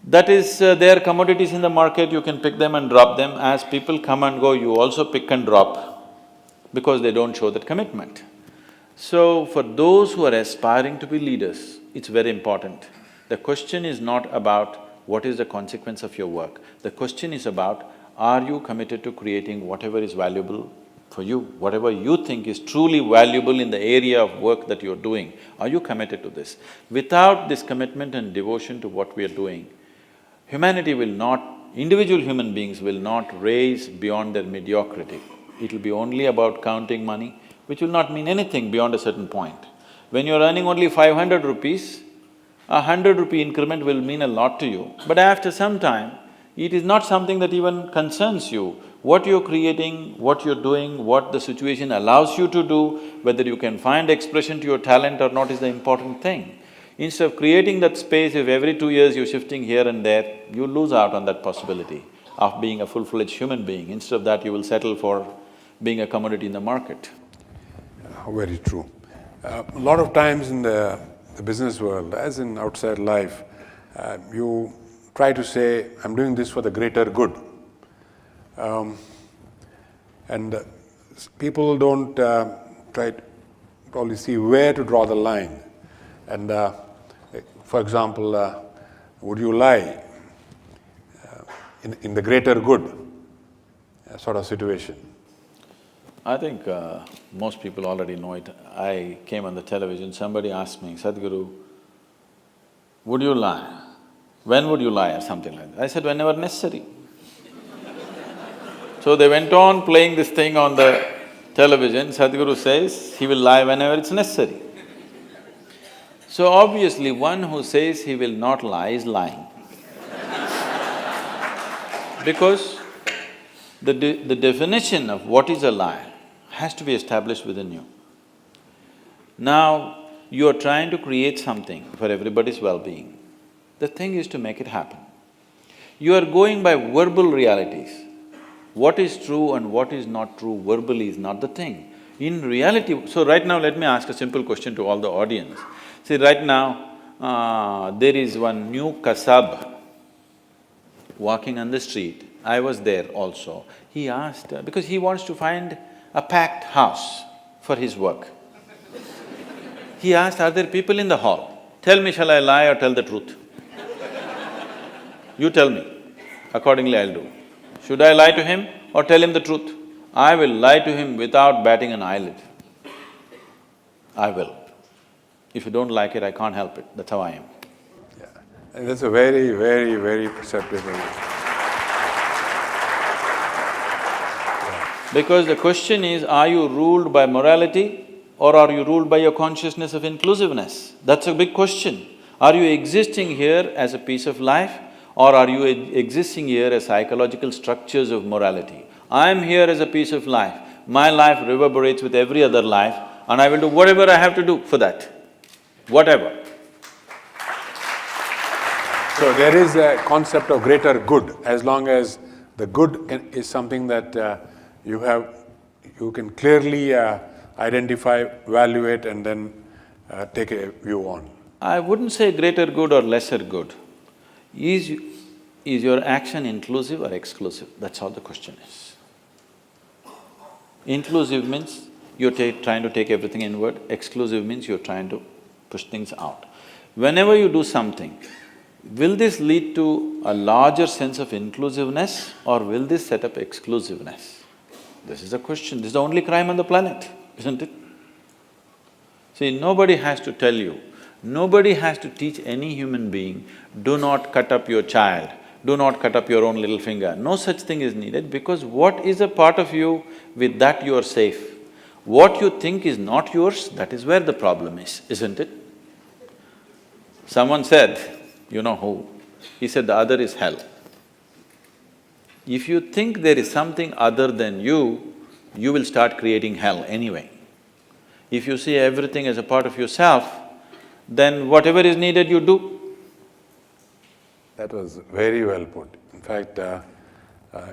Speaker 2: That is their commodities in the market, you can pick them and drop them. As people come and go, you also pick and drop because they don't show that commitment. So, for those who are aspiring to be leaders, it's very important. The question is not about what is the consequence of your work. The question is about, are you committed to creating whatever is valuable for you, whatever you think is truly valuable in the area of work that you're doing, are you committed to this? Without this commitment and devotion to what we are doing, humanity will not, individual human beings will not rise beyond their mediocrity. It'll be only about counting money, which will not mean anything beyond a certain point. When you're earning only 500 rupees, a 100-rupee increment will mean a lot to you, but after some time, it is not something that even concerns you. What you're creating, what you're doing, what the situation allows you to do, whether you can find expression to your talent or not is the important thing. Instead of creating that space, if every 2 years you're shifting here and there, you lose out on that possibility of being a full-fledged human being. Instead of that, you will settle for being a commodity in the market.
Speaker 1: Very true. A lot of times in the business world, as in outside life, you try to say, I'm doing this for the greater good. And people don't try to probably see where to draw the line. And for example, would you lie in the greater good sort of situation?
Speaker 2: I think most people already know it. I came on the television, somebody asked me, Sadhguru, would you lie? When would you lie or something like that? I said, whenever necessary. So they went on playing this thing on the television. Sadhguru says he will lie whenever it's necessary. So obviously one who says he will not lie is lying. Because the definition of what is a lie has to be established within you. Now, you are trying to create something for everybody's well-being. The thing is to make it happen. You are going by verbal realities. What is true and what is not true verbally is not the thing. In reality… So right now, let me ask a simple question to all the audience. See, right now, there is one new kasab walking on the street. I was there also. He asked… because he wants to find a packed house for his work. He asked, are there people in the hall? Tell me, shall I lie or tell the truth? You tell me, accordingly I'll do. Should I lie to him or tell him the truth? I will lie to him without batting an eyelid. I will. If you don't like it, I can't help it, that's how I am.
Speaker 1: Yeah, and that's a very, very, very perceptible…
Speaker 2: Because the question is, are you ruled by morality or are you ruled by your consciousness of inclusiveness? That's a big question. Are you existing here as a piece of life or are you existing here as psychological structures of morality? I am here as a piece of life. My life reverberates with every other life and I will do whatever I have to do for that, whatever.
Speaker 1: So there is a concept of greater good, as long as the good is something that you can clearly identify, evaluate and then take a view on.
Speaker 2: I wouldn't say greater good or lesser good. Is your action inclusive or exclusive? That's all the question is. Inclusive means you're trying to take everything inward, exclusive means you're trying to push things out. Whenever you do something, will this lead to a larger sense of inclusiveness or will this set up exclusiveness? This is the question, this is the only crime on the planet, isn't it? See, nobody has to tell you, nobody has to teach any human being, do not cut up your child, do not cut up your own little finger. No such thing is needed because what is a part of you, with that you are safe. What you think is not yours, that is where the problem is, isn't it? Someone said, you know who, he said the other is hell. If you think there is something other than you will start creating hell anyway. If you see everything as a part of yourself, then whatever is needed you do.
Speaker 1: That was very well put. In fact,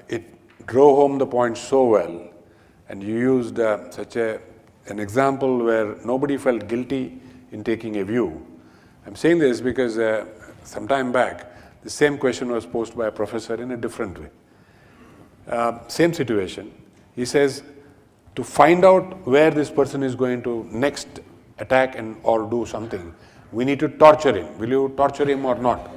Speaker 1: it drove home the point so well and you used such an example where nobody felt guilty in taking a view. I'm saying this because some time back, the same question was posed by a professor in a different way. Same situation. He says, to find out where this person is going to next attack or do something, we need to torture him. Will you torture him or not?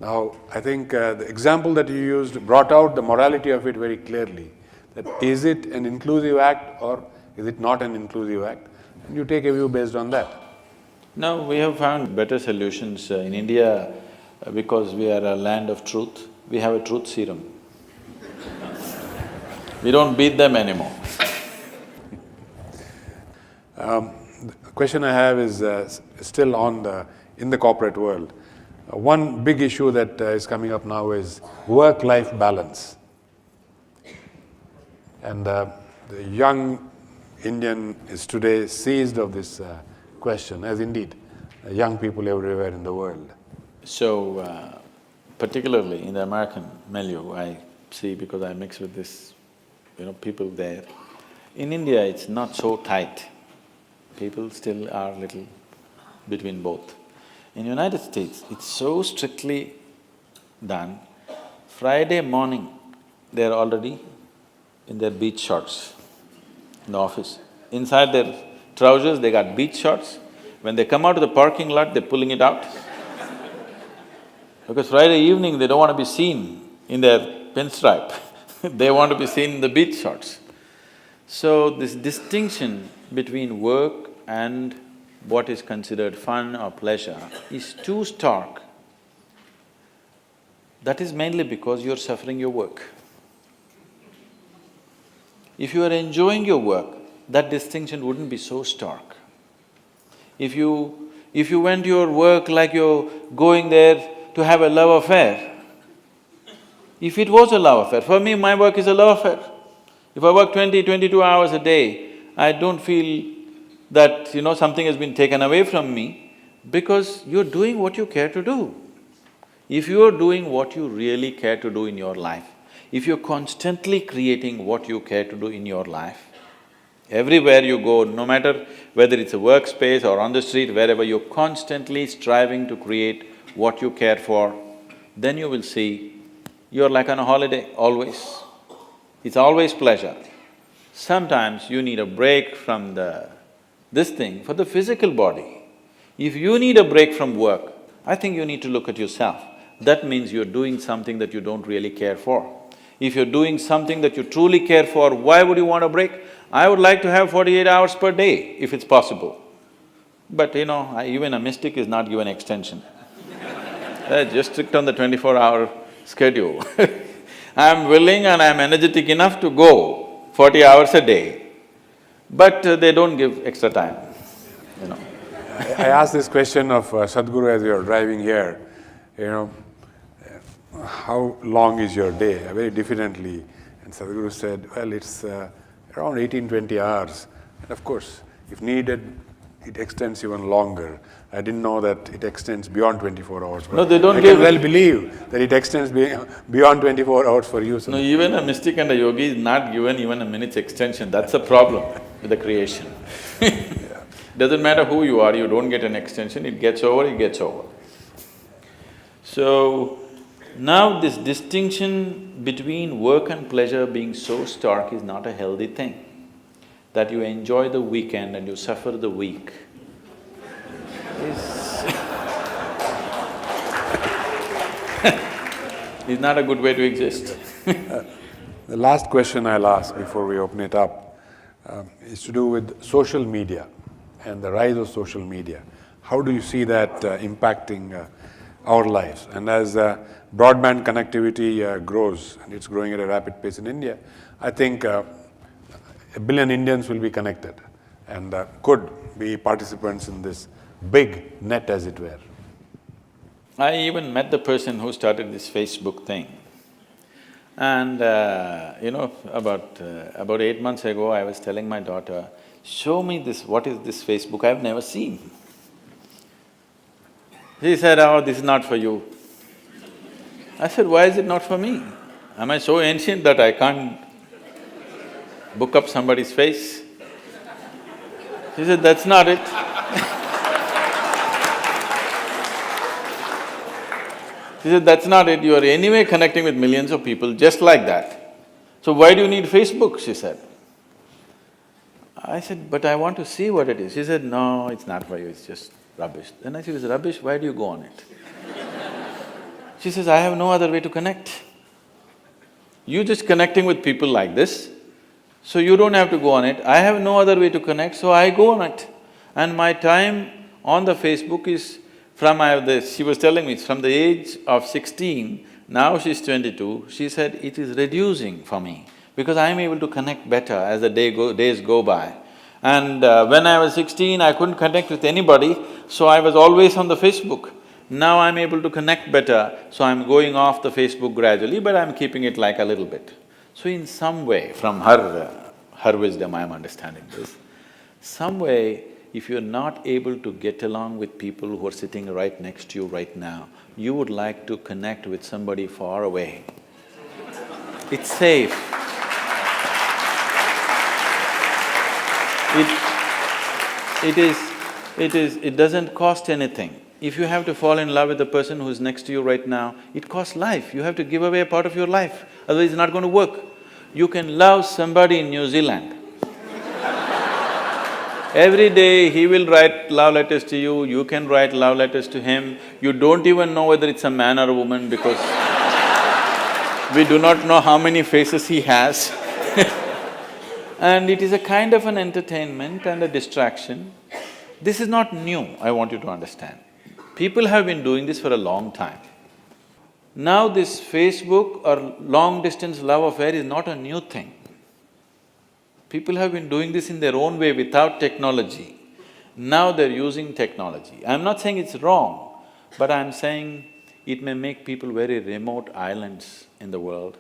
Speaker 1: Now, I think the example that you used brought out the morality of it very clearly. That is it an inclusive act or is it not an inclusive act? And you take a view based on that.
Speaker 2: No, we have found better solutions. In India, because we are a land of truth, we have a truth serum. We don't beat them anymore.
Speaker 1: The question I have is still in the corporate world. One big issue that is coming up now is work-life balance. And the young Indian is today seized of this question, as indeed young people everywhere in the world?
Speaker 2: So, particularly in the American milieu, I see because I mix with this, people there. In India, it's not so tight. People still are little between both. In United States, it's so strictly done. Friday morning, they're already in their beach shorts in the office. Inside their trousers, they got beach shorts. When they come out of the parking lot, they're pulling it out. Because Friday evening, they don't want to be seen in their pinstripe they want to be seen in the beach shorts. So this distinction between work and what is considered fun or pleasure is too stark. That is mainly because you're suffering your work. If you are enjoying your work, that distinction wouldn't be so stark. If you went to your work like you're going there to have a love affair, if it was a love affair, for me my work is a love affair. If I work 22 hours a day, I don't feel that, something has been taken away from me because you're doing what you care to do. If you're doing what you really care to do in your life, if you're constantly creating what you care to do in your life, everywhere you go, no matter whether it's a workspace or on the street, wherever you're constantly striving to create what you care for, then you will see you're like on a holiday, always. It's always pleasure. Sometimes you need a break from this thing for the physical body. If you need a break from work, I think you need to look at yourself. That means you're doing something that you don't really care for. If you're doing something that you truly care for, why would you want a break? I would like to have 48 hours per day, if it's possible. But even a mystic is not given extension. They're just strict on the 24-hour schedule. I'm willing and I'm energetic enough to go 40 hours a day, but they don't give extra time,
Speaker 1: I asked this question of Sadhguru as we were driving here, how long is your day? Very diffidently. And Sadhguru said, well, it's around 18-20 hours. And of course, if needed, it extends even longer. I didn't know that it extends beyond 24 hours.
Speaker 2: No, they don't
Speaker 1: I
Speaker 2: give…
Speaker 1: can well believe that it extends beyond 24 hours for you.
Speaker 2: No, even a mystic and a yogi is not given even a minute's extension, that's a problem with the creation. Doesn't matter who you are, you don't get an extension, it gets over, it gets over. So, now this distinction between work and pleasure being so stark is not a healthy thing. That you enjoy the weekend and you suffer the week is not a good way to exist.
Speaker 1: The last question I'll ask before we open it up is to do with social media and the rise of social media. How do you see that impacting our lives? And as broadband connectivity grows, and it's growing at a rapid pace in India, I think 1 billion Indians will be connected and could be participants in this big net, as it were.
Speaker 2: I even met the person who started this Facebook thing. And about 8 months ago, I was telling my daughter, show me this, what is this Facebook, I've never seen. She said, oh, this is not for you. I said, why is it not for me? Am I so ancient that I can't book up somebody's face? She said, that's not it. She said, that's not it, you are anyway connecting with millions of people just like that. So why do you need Facebook, she said. I said, but I want to see what it is. She said, no, it's not for you, it's just rubbish. Then I said, it's rubbish, why do you go on it? She says, I have no other way to connect. You just connecting with people like this, so you don't have to go on it. I have no other way to connect, so I go on it. And my time on the Facebook is she was telling me, from the age of 16, now she's 22, she said, it is reducing for me because I'm able to connect better as the days go by. And when I was 16, I couldn't connect with anybody, so I was always on the Facebook. Now I'm able to connect better, so I'm going off the Facebook gradually, but I'm keeping it like a little bit. So in some way, from her wisdom I'm understanding this, some way if you're not able to get along with people who are sitting right next to you right now, you would like to connect with somebody far away. It's safe. It doesn't cost anything. If you have to fall in love with the person who's next to you right now, it costs life. You have to give away a part of your life, otherwise it's not going to work. You can love somebody in New Zealand. Every day he will write love letters to you, you can write love letters to him. You don't even know whether it's a man or a woman because we do not know how many faces he has. And it is a kind of an entertainment and a distraction. This is not new, I want you to understand. People have been doing this for a long time. Now this Facebook or long-distance love affair is not a new thing. People have been doing this in their own way without technology. Now they're using technology. I'm not saying it's wrong, but I'm saying it may make people very remote islands in the world,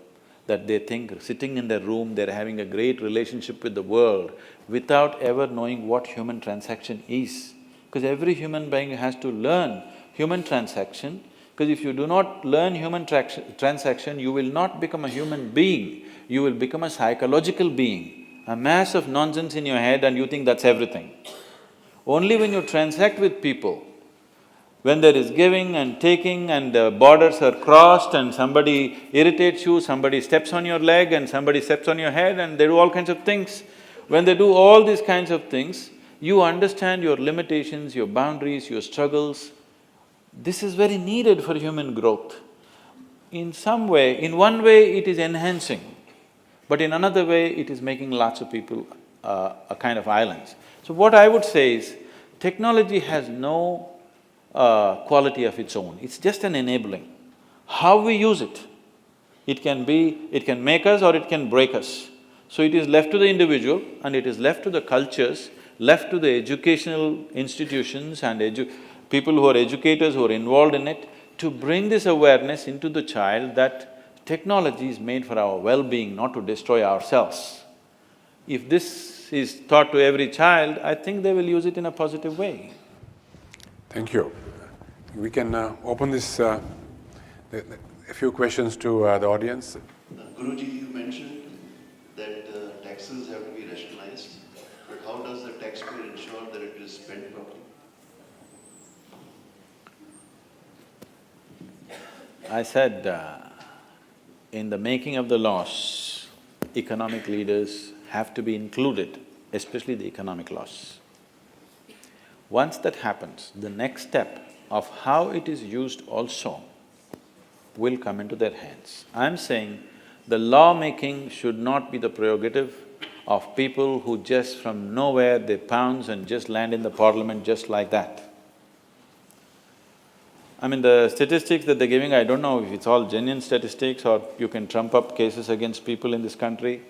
Speaker 2: that they think sitting in their room, they're having a great relationship with the world without ever knowing what human transaction is. Because every human being has to learn human transaction, because if you do not learn human transaction, you will not become a human being, you will become a psychological being, a mass of nonsense in your head and you think that's everything. Only when you transact with people, when there is giving and taking and the borders are crossed and somebody irritates you, somebody steps on your leg and somebody steps on your head and they do all kinds of things. When they do all these kinds of things, you understand your limitations, your boundaries, your struggles. This is very needed for human growth. In some way, in one way it is enhancing, but in another way it is making lots of people a kind of islands. So what I would say is, technology has no quality of its own, it's just an enabling. How we use it, it can make us or it can break us. So it is left to the individual and it is left to the cultures, left to the educational institutions and people who are educators who are involved in it, to bring this awareness into the child that technology is made for our well-being, not to destroy ourselves. If this is taught to every child, I think they will use it in a positive way.
Speaker 1: Thank you. We can open this, a few questions to the audience.
Speaker 3: Guruji, you mentioned that taxes have to be rationalized, but how does the taxpayer ensure that it is spent properly?
Speaker 2: I said, in the making of the laws, economic leaders have to be included, especially the economic laws. Once that happens, the next step of how it is used also will come into their hands. I'm saying the law-making should not be the prerogative of people who just from nowhere they pounce and just land in the parliament just like that. I mean, the statistics that they're giving, I don't know if it's all genuine statistics or you can trump up cases against people in this country.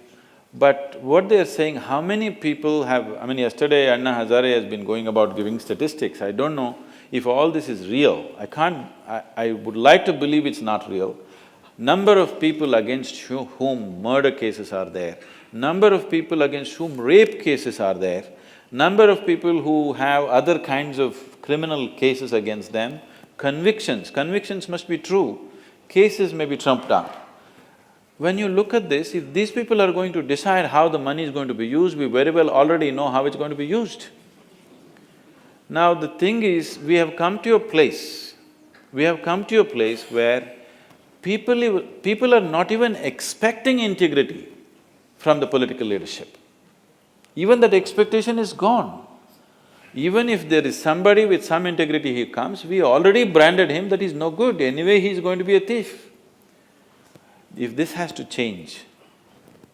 Speaker 2: But what they're saying, how many people have… I mean, yesterday Anna Hazare has been going about giving statistics. I don't know if all this is real. I would like to believe it's not real. Number of people against whom murder cases are there, number of people against whom rape cases are there, number of people who have other kinds of criminal cases against them, convictions must be true, cases may be trumped up. When you look at this, if these people are going to decide how the money is going to be used, we very well already know how it's going to be used. Now the thing is, we have come to a place where people are not even expecting integrity from the political leadership. Even that expectation is gone. Even if there is somebody with some integrity he comes, we already branded him that he's no good, anyway he's going to be a thief. If this has to change,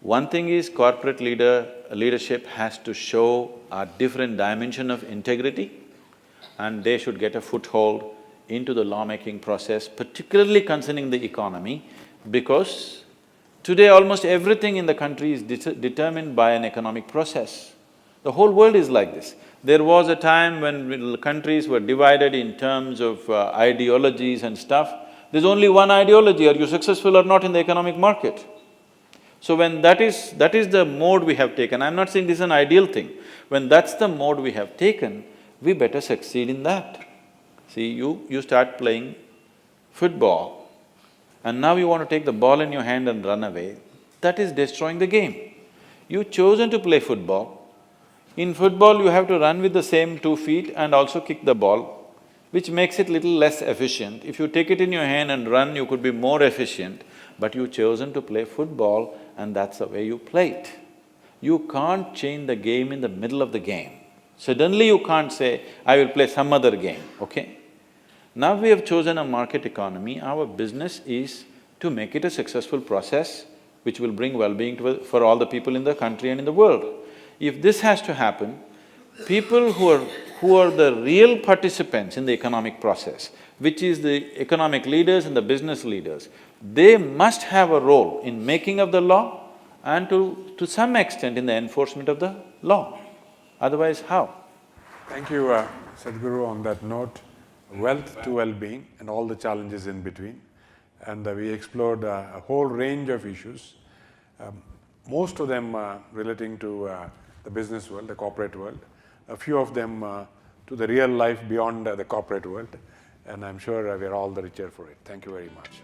Speaker 2: one thing is corporate leadership has to show a different dimension of integrity and they should get a foothold into the lawmaking process, particularly concerning the economy, because today almost everything in the country is determined by an economic process. The whole world is like this. There was a time when countries were divided in terms of ideologies and stuff. There's only one ideology, are you successful or not in the economic market? So when that is the mode we have taken, I'm not saying this is an ideal thing, when that's the mode we have taken, we better succeed in that. See, you start playing football and now you want to take the ball in your hand and run away, that is destroying the game. You've chosen to play football. In football, you have to run with the same 2 feet and also kick the ball, which makes it little less efficient. If you take it in your hand and run, you could be more efficient, but you've chosen to play football and that's the way you play it. You can't change the game in the middle of the game. Suddenly you can't say, I will play some other game, okay? Now we have chosen a market economy, our business is to make it a successful process which will bring well-being for all the people in the country and in the world. If this has to happen, people who are the real participants in the economic process, which is the economic leaders and the business leaders, they must have a role in making of the law and to some extent in the enforcement of the law. Otherwise, how?
Speaker 1: Thank you, Sadhguru, on that note. Wealth to well-being and all the challenges in between. And we explored a whole range of issues, most of them relating to the business world, the corporate world, a few of them to the real life beyond the corporate world, and I'm sure we are all the richer for it. Thank you very much.